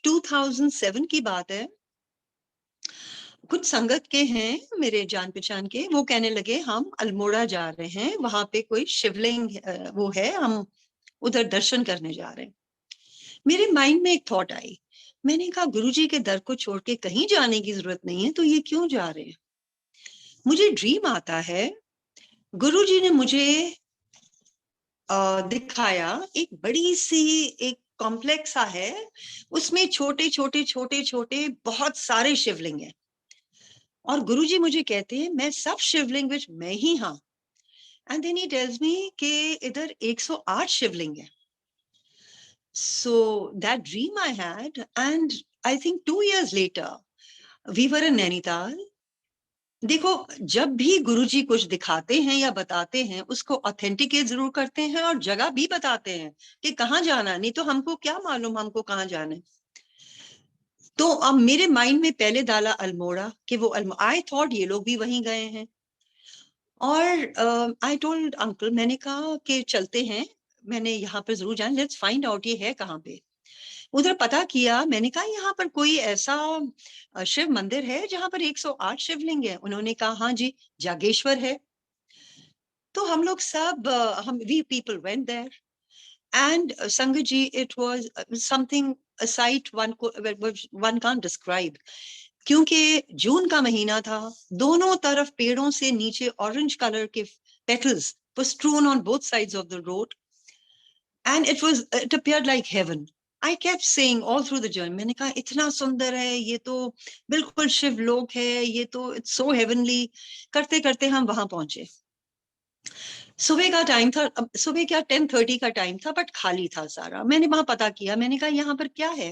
2007 की बात है, कुछ संगत के हैं मेरे जान पहचान के, वो कहने लगे हम अल्मोड़ा जा रहे हैं, वहां पे कोई शिवलिंग वो है, हम उधर दर्शन करने जा रहे हैं। मेरे माइंड में एक थॉट आई, मैंने कहा गुरुजी के दर को छोड़ के कहीं जाने की जरूरत नहीं है, तो ये क्यों जा रहे हैं। मुझे ड्रीम आता है, गुरुजी ने मुझे दिखाया एक बड़ी सी एक कॉम्प्लेक्स सा है, उसमें छोटे छोटे छोटे छोटे बहुत सारे शिवलिंग हैं, और गुरुजी मुझे कहते हैं मैं सब शिवलिंग विच मैं ही हाँ। And then he tells me कि इधर 108 शिवलिंग है। So that dream I had, and I think 2 years later we were in Nainital. देखो, जब भी गुरुजी कुछ दिखाते हैं या बताते हैं उसको ऑथेंटिकेट जरूर करते हैं और जगह भी बताते हैं कि कहाँ जाना, नहीं तो हमको क्या मालूम हमको कहाँ जाना है। तो अब मेरे माइंड में पहले डाला अल्मोड़ा, कि वो आई थॉट ये लोग भी वहीं गए हैं। और आई टोल्ड अंकल, मैंने कहा कि चलते हैं, मैंने यहाँ पर जरूर जाना, लेट्स फाइंड आउट ये है कहाँ पे। उधर पता किया, मैंने कहा यहाँ पर कोई ऐसा शिव मंदिर है जहाँ पर 108 शिवलिंग है। उन्होंने कहा हाँ जी, जागेश्वर है। तो हम लोग सब हम we people went there, and sangat ji it was something a sight one can't describe, क्योंकि जून का महीना था, दोनों तरफ पेड़ों से नीचे ऑरेंज कलर के petals were strewn on both sides of the road, and it appeared like heaven. I kept saying all through the journey, मैंने कहा इतना सुंदर है, ये तो बिल्कुल शिवलोक है, ये तो इट्स सो हेवनली। करते करते हम वहां पहुंचे। सुबह का टाइम था, सुबह क्या 10:30 का टाइम था, बट खाली था सारा। मैंने वहां पता किया, मैंने कहा यहाँ पर क्या है।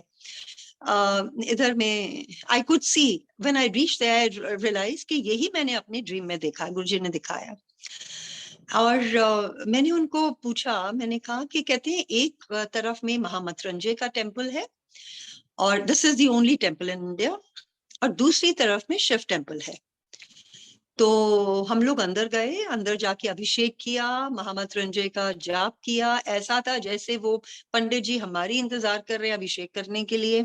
इधर में I could see, when I reached there realise कि यही मैंने अपने ड्रीम में देखा, गुरुजी ने दिखाया। और मैंने उनको पूछा, मैंने कहा कि कहते हैं एक तरफ में महामृत्युंजय का टेम्पल है और this is the only temple in India, और दूसरी तरफ में शिव टेम्पल है। तो हम लोग अंदर गए, अंदर जाके अभिषेक किया, महामृत्युंजय का जाप किया। ऐसा था जैसे वो पंडित जी हमारी इंतजार कर रहे हैं अभिषेक करने के लिए।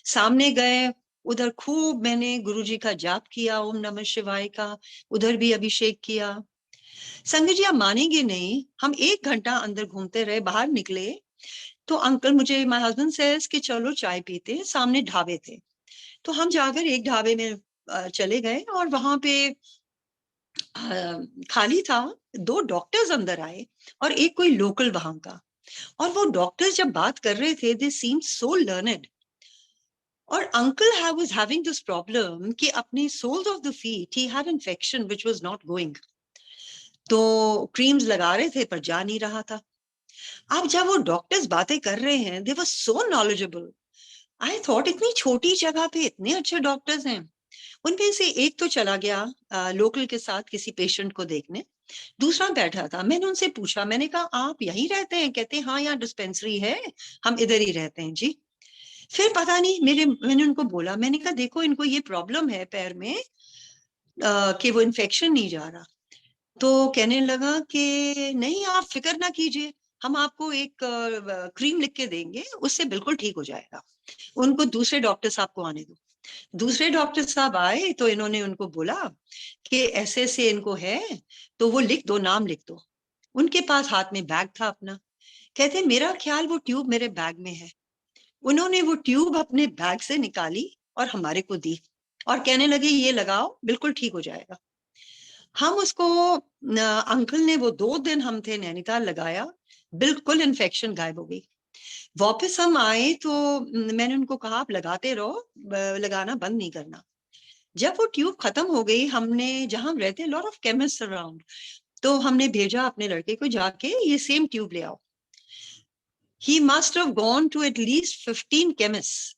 सामने गए, उधर खूब मैंने गुरुजी का जाप किया, ओम नमः शिवाय का, उधर भी अभिषेक किया। संगत जी आप मानेंगे नहीं, हम 1 घंटा अंदर घूमते रहे, बाहर निकले तो अंकल, मुझे माय हस्बैंड सेज कि चलो चाय पीते हैं, सामने ढाबे थे। तो हम जाकर एक ढाबे में चले गए और वहां पे खाली था। 2 डॉक्टर्स अंदर आए और एक कोई लोकल वहां का, और वो डॉक्टर्स जब बात कर रहे थे, दे सीम सो लर्नेड। और uncle was having this problem कि अपने soles of the feet he had infection which was not going. तो क्रीम्स लगा रहे थे पर जा नहीं रहा था। अब जब वो डॉक्टर्स बातें कर रहे हैं, दे वर सो नॉलेजेबल। आई थॉट इतनी छोटी जगह पे इतने अच्छे डॉक्टर्स हैं। उनमें से एक तो चला गया लोकल के साथ किसी पेशेंट को देखने, दूसरा बैठा था। मैंने उनसे पूछा, मैंने कहा आप यहीं रहते हैं? कहते हैं हाँ, यहाँ डिस्पेंसरी है, हम इधर ही रहते हैं जी। फिर पता नहीं मैंने उनको बोला, मैंने कहा देखो इनको ये प्रॉब्लम है पैर में कि वो इन्फेक्शन नहीं जा रहा। तो कहने लगा कि नहीं आप फिक्र ना कीजिए, हम आपको एक क्रीम लिख के देंगे, उससे बिल्कुल ठीक हो जाएगा। उनको दूसरे डॉक्टर साहब को आने दो। दूसरे डॉक्टर साहब आए तो इन्होंने उनको बोला कि ऐसे ऐसे इनको है, तो वो लिख दो, नाम लिख दो। उनके पास हाथ में बैग था अपना। कहते मेरा ख्याल वो ट्यूब मेरे बैग में है। उन्होंने वो ट्यूब अपने बैग से निकाली और हमारे को दी और कहने लगे ये लगाओ, बिल्कुल ठीक हो जाएगा। हम उसको अंकल ने वो 2 दिन हम थे नैनीताल लगाया, बिल्कुल इन्फेक्शन गायब हो गई। वापस हम आए तो मैंने उनको कहा आप लगाते रहो, लगाना बंद नहीं करना। जब वो ट्यूब खत्म हो गई, हमने जहां हम रहते हैं लॉट ऑफ केमिस्ट अराउंड, तो हमने भेजा अपने लड़के को जाके ये सेम ट्यूब ले आओ। He must have gone to at least 15 chemist.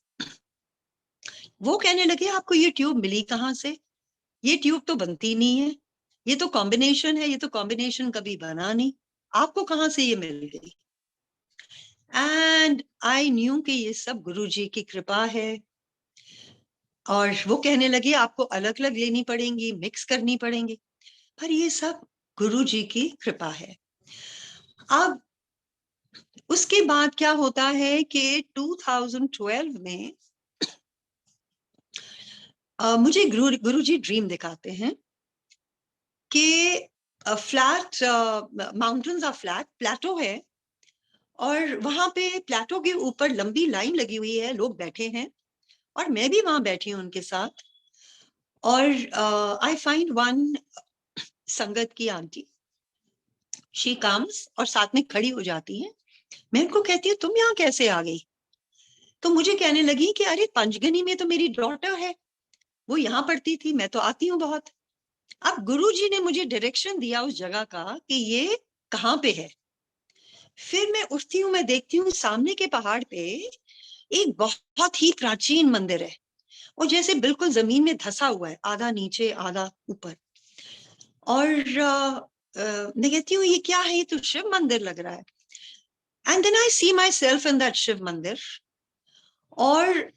वो कहने लगे आपको ये ट्यूब मिली कहाँ से? ये ट्यूब तो बनती नहीं है, ये तो कॉम्बिनेशन है, ये तो कॉम्बिनेशन कभी बना नहीं, आपको कहाँ से ये मिल गई? एंड आई न्यू कि ये सब गुरुजी की कृपा है। और वो कहने लगे आपको अलग अलग लेनी पड़ेंगी, मिक्स करनी पड़ेंगी, पर ये सब गुरुजी की कृपा है। अब उसके बाद क्या होता है कि 2012 में मुझे गुरुजी ड्रीम दिखाते हैं कि फ्लैट माउंटेन्स आर फ्लैट, प्लेटो है, और वहां पे प्लेटो के ऊपर लंबी लाइन लगी हुई है, लोग बैठे हैं और मैं भी वहां बैठी हूँ उनके साथ। और आई फाइंड वन संगत की आंटी, शी कम्स और साथ में खड़ी हो जाती है। मैं उनको कहती हूँ तुम यहाँ कैसे आ गई? तो मुझे कहने लगी कि अरे पंचगनी में तो मेरी डॉटर है, वो यहाँ पढ़ती थी, मैं तो आती हूँ बहुत। अब गुरुजी ने मुझे डायरेक्शन दिया उस जगह का कि ये कहाँ पे है। फिर मैं उठती हूँ, मैं देखती हूँ सामने के पहाड़ पे एक बहुत ही प्राचीन मंदिर है, और जैसे बिल्कुल जमीन में धसा हुआ है, आधा नीचे आधा ऊपर। और मैं कहती हूँ ये क्या है, ये तो शिव मंदिर लग रहा है। And then I see myself in that Shiv मंदिर। और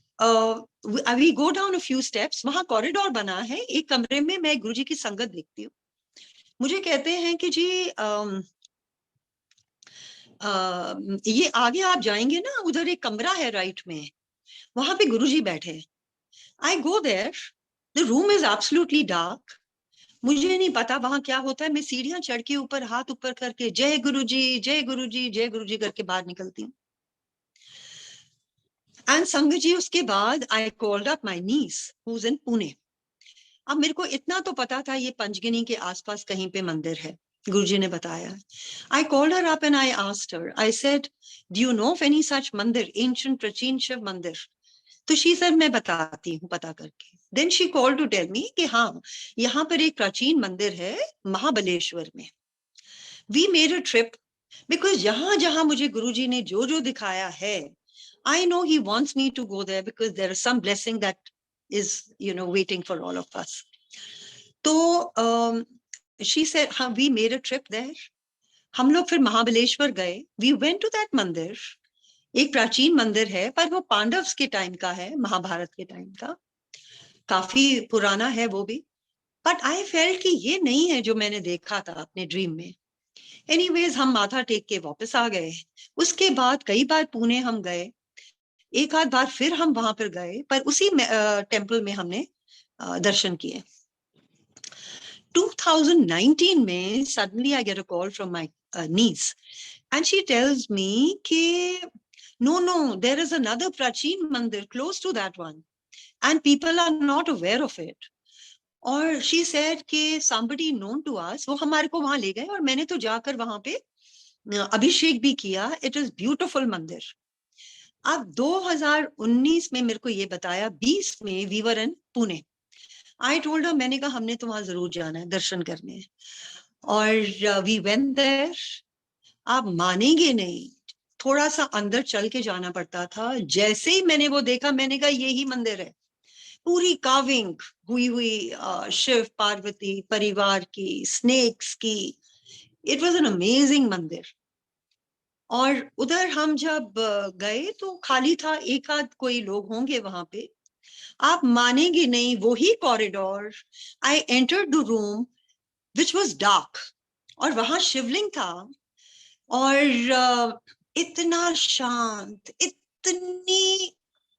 we go down a few steps, वहां कॉरिडोर बना है, एक कमरे में मैं गुरुजी की संगत देखती हूँ। मुझे कहते हैं कि जी ये आगे आप जाएंगे ना, उधर एक कमरा है राइट में, वहां पे गुरुजी बैठे हैं। I go there, the room is absolutely dark. मुझे नहीं पता वहां क्या होता है, मैं सीढ़ियां चढ़ के ऊपर हाथ ऊपर करके जय गुरुजी जय गुरुजी जय गुरुजी करके बाहर निकलती हूँ। एंड संगत जी उसके बाद I called up my niece who is in Pune. अब मेरे को इतना तो पता था ये पंचगनी के आसपास कहीं पे मंदिर है, गुरुजी ने बताया। I called her up and I asked her, I said do you know of any such मंदिर, एंशिएंट प्राचीन शिव मंदिर? तो शी सर मैं बताती हूँ पता करके। Then she called to tell me कि हाँ, यहाँ पर एक प्राचीन मंदिर है महाबलेश्वर में। We made a trip, because जहां जहां मुझे गुरुजी ने जो जो दिखाया है, I know he wants me to go there because there is some blessing that is waiting for all of us. So she said we made a trip there हम लोग फिर महाबलेश्वर गए. वी वेंट टू दैट मंदिर. एक प्राचीन मंदिर है, पर वो पांडव्स के टाइम का है, महाभारत के टाइम का. काफी पुराना है वो भी. बट आई फेल्ट कि ये नहीं है जो मैंने देखा था अपने ड्रीम में. एनीवेज हम माथा टेक के वापस आ गए. उसके बाद कई बार पुणे हम गए. एक आध बार फिर हम वहां पर गए, पर उसी टेम्पल में हमने दर्शन किए. 2019 में suddenly I get a call from my niece and she tells me कि no, there is another Prachin Mandir close to that one and people are not aware of it. और she said कि somebody known to us, वो हमारे को वहां ले गए और मैंने तो जाकर वहां पे अभिषेक भी किया. It is beautiful मंदिर. अब 2019 में मेरे को ये बताया, 20 में we were in Pune. I told her, मैंने कहा हमने तो वहां जरूर जाना है दर्शन करने. और वी वेंट देयर. आप मानेंगे नहीं, थोड़ा सा अंदर चल के जाना पड़ता था. जैसे ही मैंने वो देखा, मैंने कहा यही मंदिर है. पूरी कार्विंग हुई हुई शिव पार्वती परिवार की, स्नेक्स की. इट वाज एन अमेजिंग मंदिर. और उधर हम जब गए तो खाली था, एक आध कोई लोग होंगे वहां पे. आप मानेंगे नहीं, वही corridor. I entered the room which was dark और वहां शिवलिंग था. और इतना शांत, इतनी,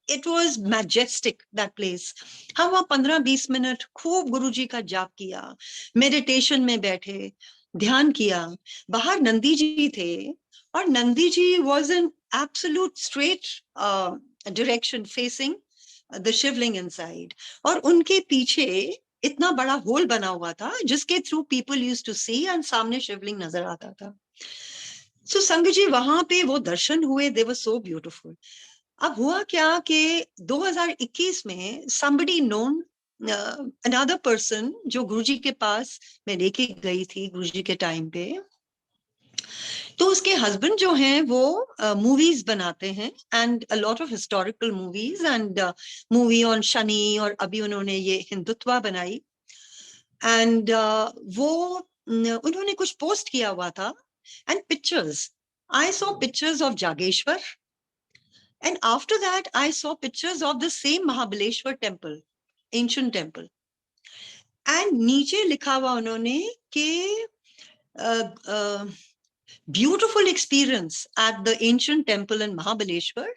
it was majestic that place. हम वहां 15-20 मिनट खूब गुरुजी का जाप किया, मेडिटेशन में बैठे, ध्यान किया. बाहर नंदी जी थे और Nandi ji was an absolute straight direction facing the Shivling inside. और उनके पीछे इतना बड़ा होल बना हुआ था जिसके through people used to see and सामने शिवलिंग नजर आता था. सो संग जी वहां पे वो दर्शन हुए, दे वर सो ब्यूटीफुल. अब हुआ क्या कि 2021 में somebody known, another person जो गुरुजी के पास मैं लेके गई थी गुरुजी के टाइम पे, तो उसके हस्बैंड जो हैं वो मूवीज बनाते हैं and a lot of historical movies and movie on Shani, और अभी उन्होंने ये हिंदुत्वा बनाई. एंड वो उन्होंने कुछ पोस्ट किया हुआ था and pictures. I saw pictures of Jageshwar and after that I saw pictures of the same Mahabaleshwar temple, ancient temple. And नीचे लिखा हुआ उन्होंने कि beautiful experience at the ancient temple in Mahabaleshwar.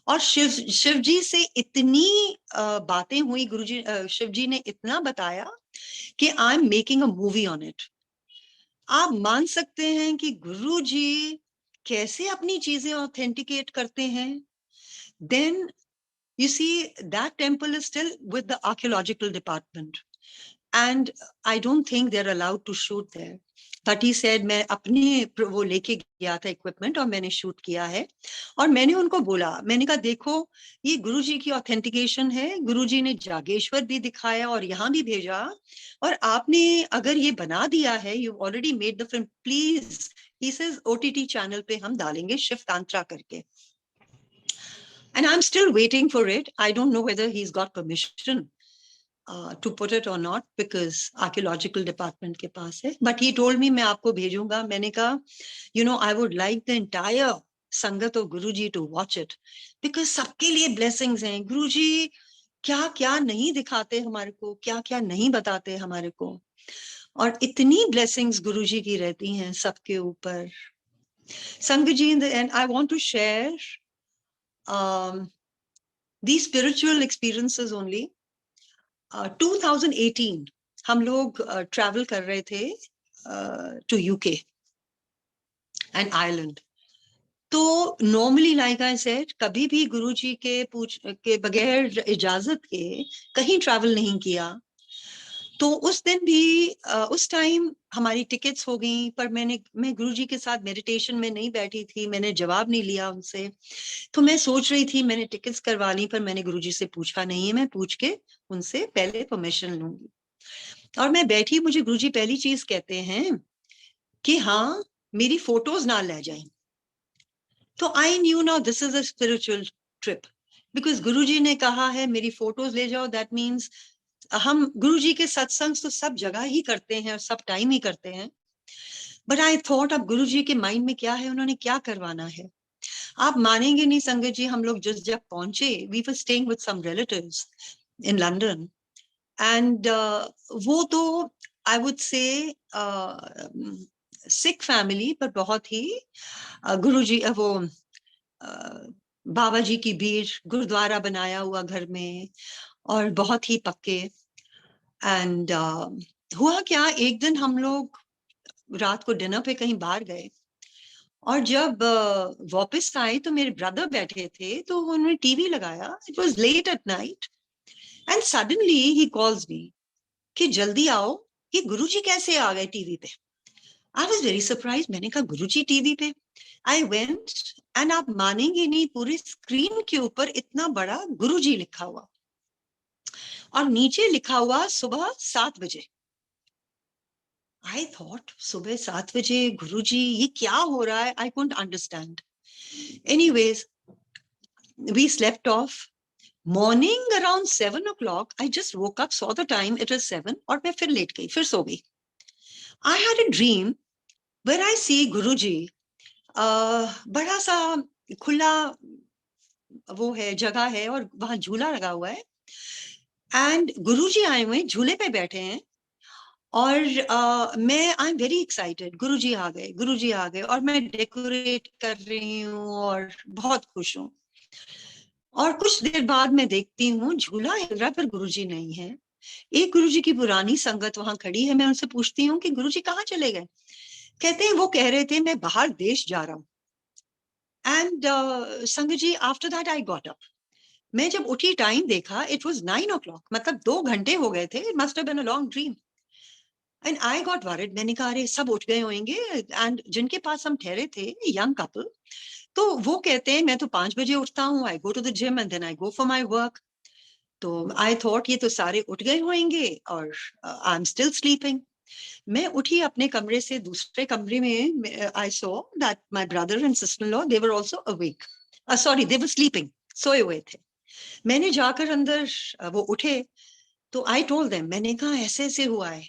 और शिव जी से इतनी बातें हुई, गुरुजी शिव जी ने इतना बताया कि I am making a movie on it. आप मान सकते हैं कि गुरु जी कैसे अपनी चीजें ऑथेंटिकेट करते हैं. Then you see that temple is still with the archaeological department and I don't think they're allowed to shoot there. But he said मैं अपने वो लेके गया था इक्विपमेंट और मैंने शूट किया है. और मैंने उनको बोला, मैंने कहा देखो ये गुरुजी की ऑथेंटिकेशन है, गुरुजी ने जागेश्वर भी दिखाया और यहाँ भी भेजा, और आपने अगर ये बना दिया है, you already made the film, please he says OTT channel पे हम डालेंगे शिव तांत्रा करके. And I'm still waiting for it. I don't know whether he's got permission to put it or not because archaeological department के पास है. But he told me मैं आपको भेजूंगा. मैंने कहा, you know, I would like the entire संगत of Guruji to watch it because सबके लिए blessings हैं. Guruji क्या क्या नहीं दिखाते हमारे को, क्या क्या नहीं बताते हमारे को, और इतनी blessings गुरुजी की रहती हैं सबके ऊपर. संग जी, in the end, I want to share these spiritual experiences only. 2018 हम लोग travel कर रहे थे to UK and Ireland. तो normally like I said, कभी भी गुरुजी के बगैर इजाजत के कहीं travel नहीं किया. तो उस दिन भी उस टाइम हमारी टिकट्स हो गई, पर मैं गुरुजी के साथ मेडिटेशन में नहीं बैठी थी, मैंने जवाब नहीं लिया उनसे. तो मैं सोच रही थी मैंने टिकट्स करवा ली, पर मैंने गुरुजी से पूछा नहीं है, मैं पूछ के उनसे पहले परमिशन लूंगी. और मैं बैठी, मुझे गुरुजी पहली चीज कहते हैं कि हाँ मेरी फोटोज ना ले जाएं. तो I knew now this is a spiritual trip because Guruji ने कहा है मेरी फोटोज ले जाओ. दैट मीन्स हम गुरुजी के सत्संग तो सब जगह ही करते हैं और सब टाइम ही करते हैं, बट आई थॉट अब गुरुजी के माइंड में क्या है, उन्होंने क्या करवाना है। आप मानेंगे नहीं संगत जी, हम लोग जब पहुंचे, we were staying with some relatives in London, and वो तो I would say Sikh family, पर बहुत ही गुरुजी वो बाबा जी की भीड़, गुरुद्वारा बनाया हुआ घर में, और बहुत ही पक्के। एंड हुआ क्या, एक दिन हम लोग रात को डिनर पे कहीं बाहर गए, और जब वापस आए तो मेरे ब्रदर बैठे थे, तो उन्होंने टीवी लगाया, it was late at night, and suddenly he calls me कि जल्दी आओ, ये गुरुजी कैसे आ गए टीवी पे। आई वाज वेरी सरप्राइज, मैंने कहा गुरुजी टीवी पे। आई वेंट, एंड आप मानेंगे नहीं, पूरी स्क्रीन के ऊपर इतना बड़ा गुरुजी लिखा हुआ, और नीचे लिखा हुआ सुबह 7 बजे। आई थॉट सुबह 7 बजे गुरुजी, ये क्या हो रहा है, I couldn't understand. Anyways, we slept off. Morning around 7 o'clock, I just woke up, saw the time, it was 7, और मैं फिर लेट गई, फिर सो गई। I had a dream where I see Guruji, बड़ा सा खुला वो है, जगह है, और वहां झूला लगा हुआ है, एंड गुरुजी आए हुए झूले पे बैठे हैं, और मैं आई एम वेरी एक्साइटेड, गुरुजी आ गए, गुरुजी आ गए, और मैं डेकोरेट कर रही हूँ और बहुत खुश हूँ। और कुछ देर बाद मैं देखती हूँ झूला हिल रहा, पर गुरुजी नहीं है। एक गुरुजी की पुरानी संगत वहां खड़ी है, मैं उनसे पूछती हूँ कि गुरुजी कहाँ चले गए। कहते हैं वो कह रहे थे मैं बाहर देश जा रहा हूँ। And sangat ji, after that I got up. मैं जब उठी, टाइम देखा, इट वाज 9 o'clock, मतलब 2 घंटे हो गए थे, it must have been a long dream. And I got worried, मैंने कहा अरे सब उठ गए होंगे, एंड जिनके पास हम ठहरे थे, यंग कपल, तो वो कहते हैं मैं तो 5 बजे उठता हूँ, I go to the gym and then I go for my work. तो आई थॉट ये तो सारे उठ गए होंगे, और आई एम स्टिल स्लीपिंग। मैं उठी अपने कमरे से दूसरे कमरे में, I saw that my brother and sister in law, they were also awake, sorry they were sleeping, सोए हुए थे। मैंने जाकर अंदर, वो उठे, तो आई टोल्ड देम, मैंने कहा ऐसे ऐसे हुआ है।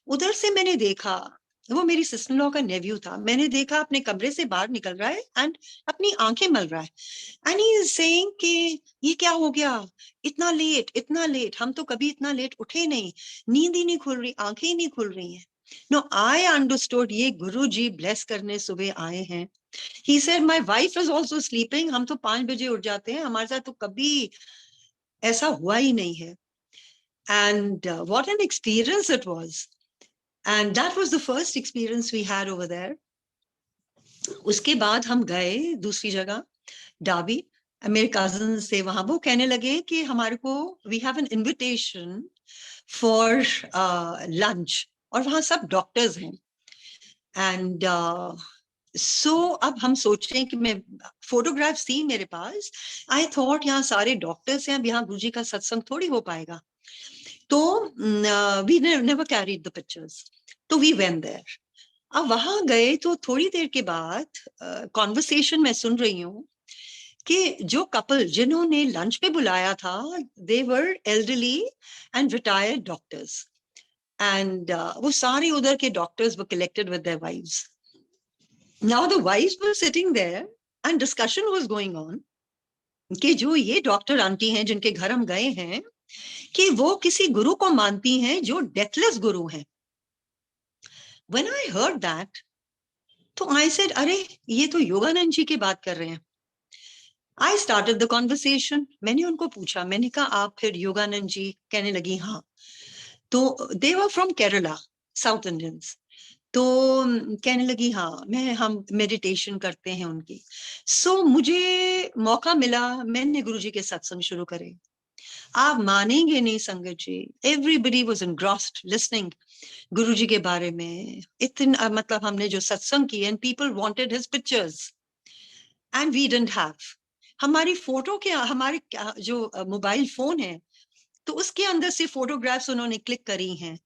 उधर से मैंने देखा, वो मेरी सिस्टर इन लॉ का नेव्यू था, मैंने देखा अपने कमरे से बाहर निकल रहा है एंड अपनी आंखें मल रहा है, एंड ही इज सेइंग कि ये क्या हो गया, इतना लेट, इतना लेट, हम तो कभी इतना लेट उठे नहीं, नींद ही नहीं खुल रही, आंखें ही नहीं खुल रही हैं। नो, आई अंडरस्टूड, ये गुरु जी ब्लेस करने सुबह आए हैं। He said my wife is also sleeping, हम तो 5 बजे उठ जाते हैं, हमारे साथ तो कभी ऐसा हुआ ही नहीं है। And what an experience it was, and that was the first experience we had over there. उसके बाद हम गए दूसरी जगह, डाबी, मेरे कजन से वहां, वो कहने लगे कि हमारे को we have an invitation for lunch, और वहां सब डॉक्टर्स हैं। एंड सो अब हम सोच रहे हैं कि मैं, फोटोग्राफ्स थी मेरे पास, आई थॉट यहाँ सारे डॉक्टर्स हैं, अब यहाँ गुरुजी का सत्संग थोड़ी हो पाएगा, तो we never carried the pictures, तो वी वेंट देयर। अब वहां गए तो थोड़ी देर के बाद कॉन्वर्सेशन मैं सुन रही हूँ कि जो कपल जिन्होंने लंच पे बुलाया था, they were elderly and retired doctors, and वो सारे उधर के doctors were collected with their wives. Now the wives were sitting there and discussion was going on कि जो ये डॉक्टर आंटी हैं जिनके घर हम गए हैं, कि वो किसी गुरु को मानती हैं जो डेथलेस गुरु हैं। व्हेन आई हर्ड दैट, तो आई सेड अरे ये तो योगानंद जी की बात कर रहे हैं। आई स्टार्टेड द कॉन्वर्सेशन, मैंने उनको पूछा, मैंने कहा आप फिर योगानंद जी? कहने लगी हाँ। तो they were from Kerala, South Indians. तो कहने लगी हाँ, हम मेडिटेशन करते हैं उनकी। सो मुझे मौका मिला, मैंने गुरुजी के सत्संग शुरू करे। आप मानेंगे नहीं sangat ji, everybody was engrossed listening Guruji के बारे में, इतना मतलब हमने जो सत्संग किए, and people wanted his pictures and we didn't have. हमारी फोटो के, हमारे जो मोबाइल फोन है, तो उसके अंदर से फोटोग्राफ्स उन्होंने क्लिक करी हैं,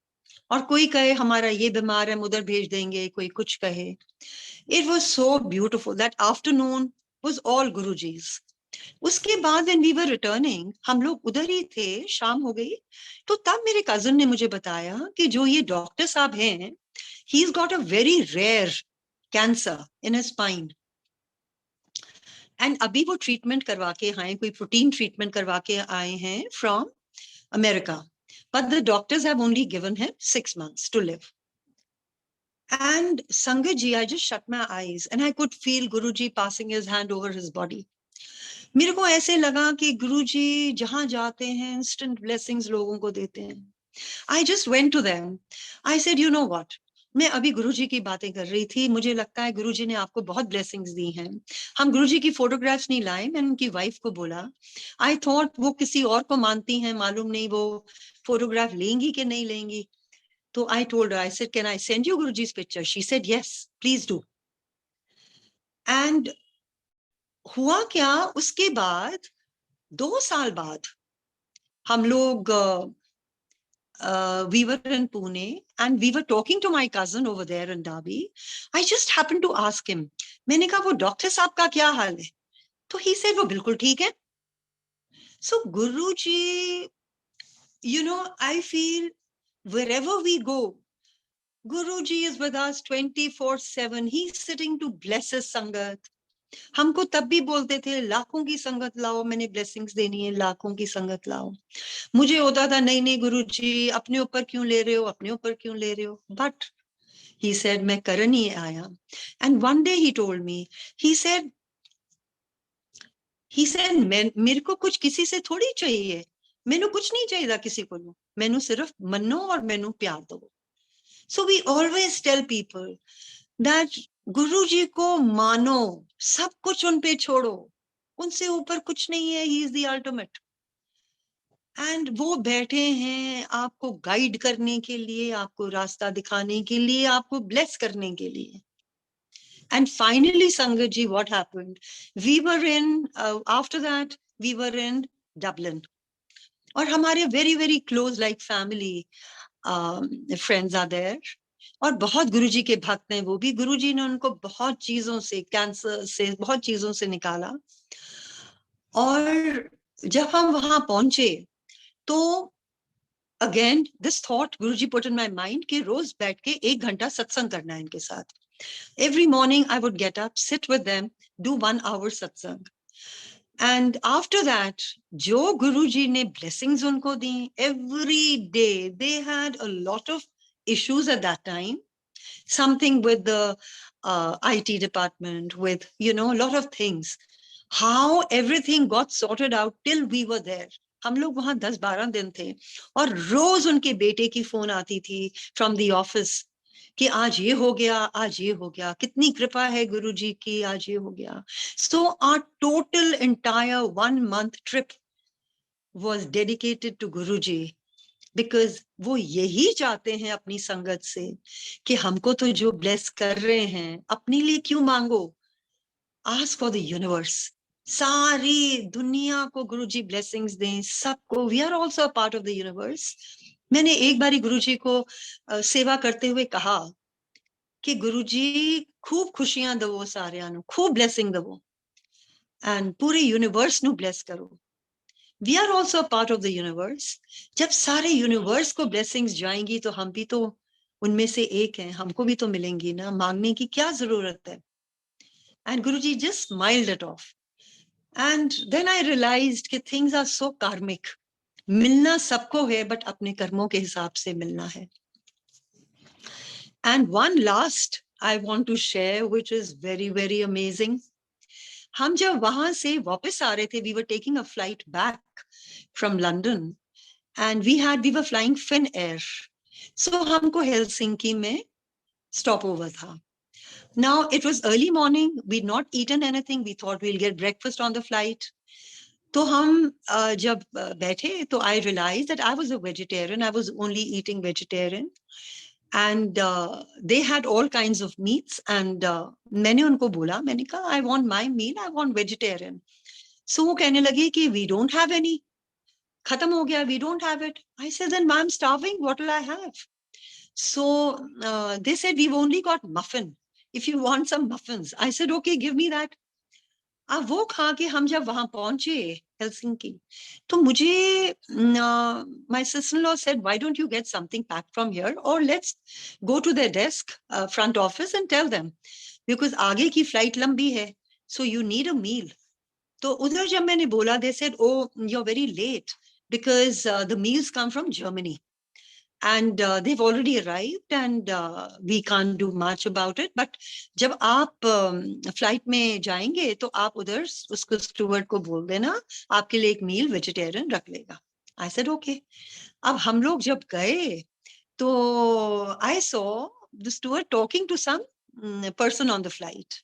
और कोई कहे हमारा ये बीमार है, हम उधर भेज देंगे, कोई कुछ कहे। It was so beautiful, that afternoon was all Guruji's. उसके बाद व्हेन वी वर रिटर्निंग, हम लोग उधर ही थे, शाम हो गई, तो तब मेरे कजन ने मुझे बताया कि जो ये डॉक्टर साहब हैं, He's got a very rare cancer in his spine. And अभी वो ट्रीटमेंट करवा के आए, कोई प्रोटीन ट्रीटमेंट करवा के आए हैं from America. But the doctors have only given him 6 months to live. And Sangat ji, I just shut my eyes and I could feel Guruji passing his hand over his body. मेरे को ऐसे लगा कि गुरुजी जहां जाते हैं instant blessings लोगों को देते हैं. I just went to them. I said, you know what? मैं अभी गुरुजी की बातें कर रही थी, मुझे लगता है गुरुजी ने आपको बहुत ब्लेसिंग्स दी हैं. हम गुरुजी की फोटोग्राफ्स नहीं लाए. मैंने उनकी वाइफ को बोला, आई थॉट वो किसी और को मानती हैं, मालूम नहीं वो फोटोग्राफ लेंगी कि नहीं लेंगी. तो I told her, I said, can I send you Guruji's picture? She said yes, please do. And हुआ क्या, उसके बाद 2 साल बाद हम लोग we were in Pune and we were talking to my cousin over there in Derby. I just happened to ask him, मैंने कहा वो डॉक्टर साहब का क्या हाल है? तो he said वो बिल्कुल ठीक है. So Guruji, you know, I feel wherever we go, Guruji is with us 24/7. He's sitting to bless his Sangat. हमको तब भी बोलते थे लाखों की संगत लाओ, मैंने ब्लेसिंग्स देनी है, लाखों की संगत लाओ. मुझे होता था नहीं नहीं गुरुजी अपने ऊपर क्यों ले रहे हो, अपने ऊपर क्यों ले रहे हो. बट ही सेड मैं करन ही आया. And one day he told me, he said मेरे को कुछ किसी से थोड़ी चाहिए, मैनू कुछ नहीं चाहिए किसी को, मैनू सिर्फ मनो और मैनू प्यार दो. So we always tell people that Guruji को मानो, सब कुछ उन पे छोड़ो, उनसे ऊपर कुछ नहीं है. He is the ultimate. And वो बैठे हैं आपको गाइड करने के लिए, आपको रास्ता दिखाने के लिए, आपको ब्लेस करने के लिए. And finally sangat ji, what happened, we were in after that we were in Dublin, और हमारे very very close like family friends are there, और बहुत गुरुजी के भक्त हैं वो भी. गुरुजी ने उनको बहुत चीजों से, कैंसर से, बहुत चीजों से निकाला. और जब हम वहां पहुंचे तो again this thought Guruji put in my mind कि रोज बैठ के 1 घंटा सत्संग करना है इनके साथ. Every morning I would get up, sit with them, do 1 hour satsang. And after that जो गुरुजी ने ब्लेसिंग्स उनको दी, every day they had a lot of issues at that time, something with the IT department, with, you know, a lot of things. How everything got sorted out till we were there. हम लोग वहां 10-12 दिन थे और रोज उनके बेटे की phone आती थी फ्रॉम द ऑफिस कि आज ये हो गया, आज ये हो गया, कितनी कृपा है गुरुजी की, आज ये हो गया. So our total entire 1 month trip was dedicated to Guruji. Because वो यही चाहते हैं अपनी संगत से कि हमको तो जो ब्लेस कर रहे हैं, अपने लिए क्यों मांगो, आस्क फॉर द यूनिवर्स. सारी दुनिया को गुरुजी ब्लेसिंग्स दें, सबको. We are also a part of the universe. मैंने एक बारी गुरुजी को सेवा करते हुए कहा कि गुरुजी खूब खुशियां दवो, सारियां नु खूब ब्लेसिंग दवो एंड पूरे यूनिवर्स नु ब्लेस करो. We are also a part of the universe. जब सारे यूनिवर्स को ब्लेसिंग्स जाएंगी तो हम भी तो उनमें से एक हैं, हमको भी तो मिलेंगी ना, मांगने की क्या जरूरत है. And Guruji just smiled it off. And then I realized कि things are so karmic. मिलना सबको है, बट अपने कर्मों के हिसाब से मिलना है. And one last I want to share, which is very very amazing. हम जब वहां से वापस आ रहे थे, we were taking a flight back from London and we were flying Finnair. So हमको हेलसिंकी में stop over था. Now it was early morning, we'd not eaten anything, we thought we'll get breakfast on the flight. तो हम जब बैठे तो I realized that I was a vegetarian, I was only eating vegetarian. And they had all kinds of meats and मैंने उनको बोला, मैंने कहा I want my meal, I want vegetarian. So वो कहने लगे कि we don't have any, खत्म हो गया, we don't have it. I said then I'm starving, what will I have? So they said we've only got muffin, if you want some muffins. I said okay, give me that. अब वो खा के हम जब वहां पहुंचे Helsinki. तो मुझे my sister-in-law said, why don't you get something packed from here, or let's go to their desk, front office, and tell them, because आगे की flight लंबी है, so you need a meal. तो उधर जब मैंने बोला, they said, oh, you're very late because the meals come from Germany. And they've already arrived, and we can't do much about it. But जब आप फ्लाइट में जाएंगे तो आप उधर उसको स्टूवर्ड को बोल देना आपके लिए एक मील वेजिटेरियन रख लेगा. I said okay. अब हम लोग जब गए तो I saw the steward talking to some person on the flight.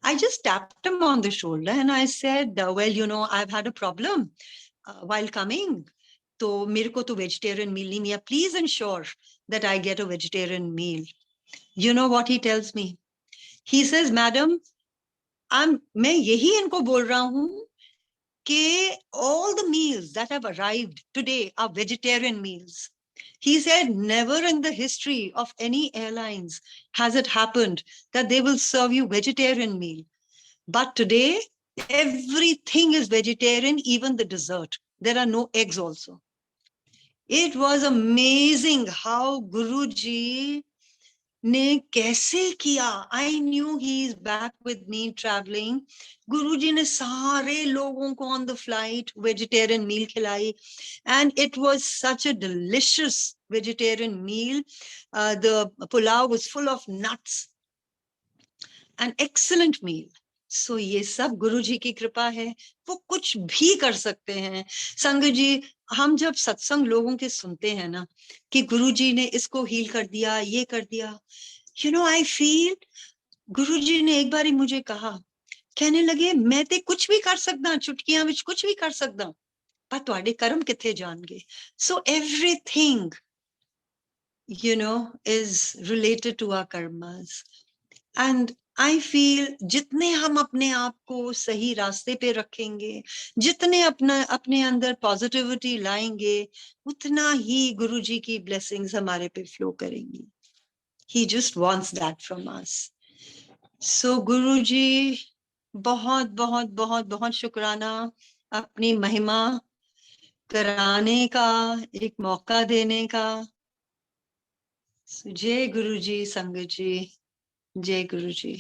I just tapped him on the shoulder and I said, well, you know, I've had a problem while coming. तो मेरे को तो वेजिटेरियन मील नहीं मिला. Please ensure that I get a vegetarian meal. You know what he tells me? He says, madam, मैं यही इनको बोल रहा हूँ कि all the meals that have arrived today are vegetarian meals. He said, never in the history of any airlines has it happened that they will serve you vegetarian meal. But today, everything is vegetarian, even the dessert. There are no eggs also. It was amazing how Guruji ने कैसे किया. I knew he is back with me traveling. Guruji ने सारे लोगों को on the flight vegetarian meal खिलाई, and it was such a delicious vegetarian meal. The pulao was full of nuts. An excellent meal. So ये सब गुरुजी की कृपा है. वो कुछ भी कर सकते हैं. संगत जी, हम जब सत्संग लोगों के सुनते हैं ना कि गुरुजी ने इसको हील कर दिया, ये कर दिया, you know, I feel गुरुजी ने एक बारी मुझे कहा, कहने लगे, मैं ते कुछ भी कर सकदा, चुटकियां विच कुछ भी कर सकदा, पर तुहाडे कर्म किथे जाणगे. So everything, you know, is related to our karmas. And I feel जितने हम अपने आप को सही रास्ते पे रखेंगे, जितने अपने अंदर पॉजिटिविटी लाएंगे, उतना ही गुरुजी की ब्लेसिंग्स हमारे पे फ्लो करेंगी. He just wants that from us. So गुरुजी, बहुत बहुत बहुत बहुत शुक्राना अपनी महिमा कराने का, एक मौका देने का. जय गुरुजी, संगत जी, जय गुरुजी.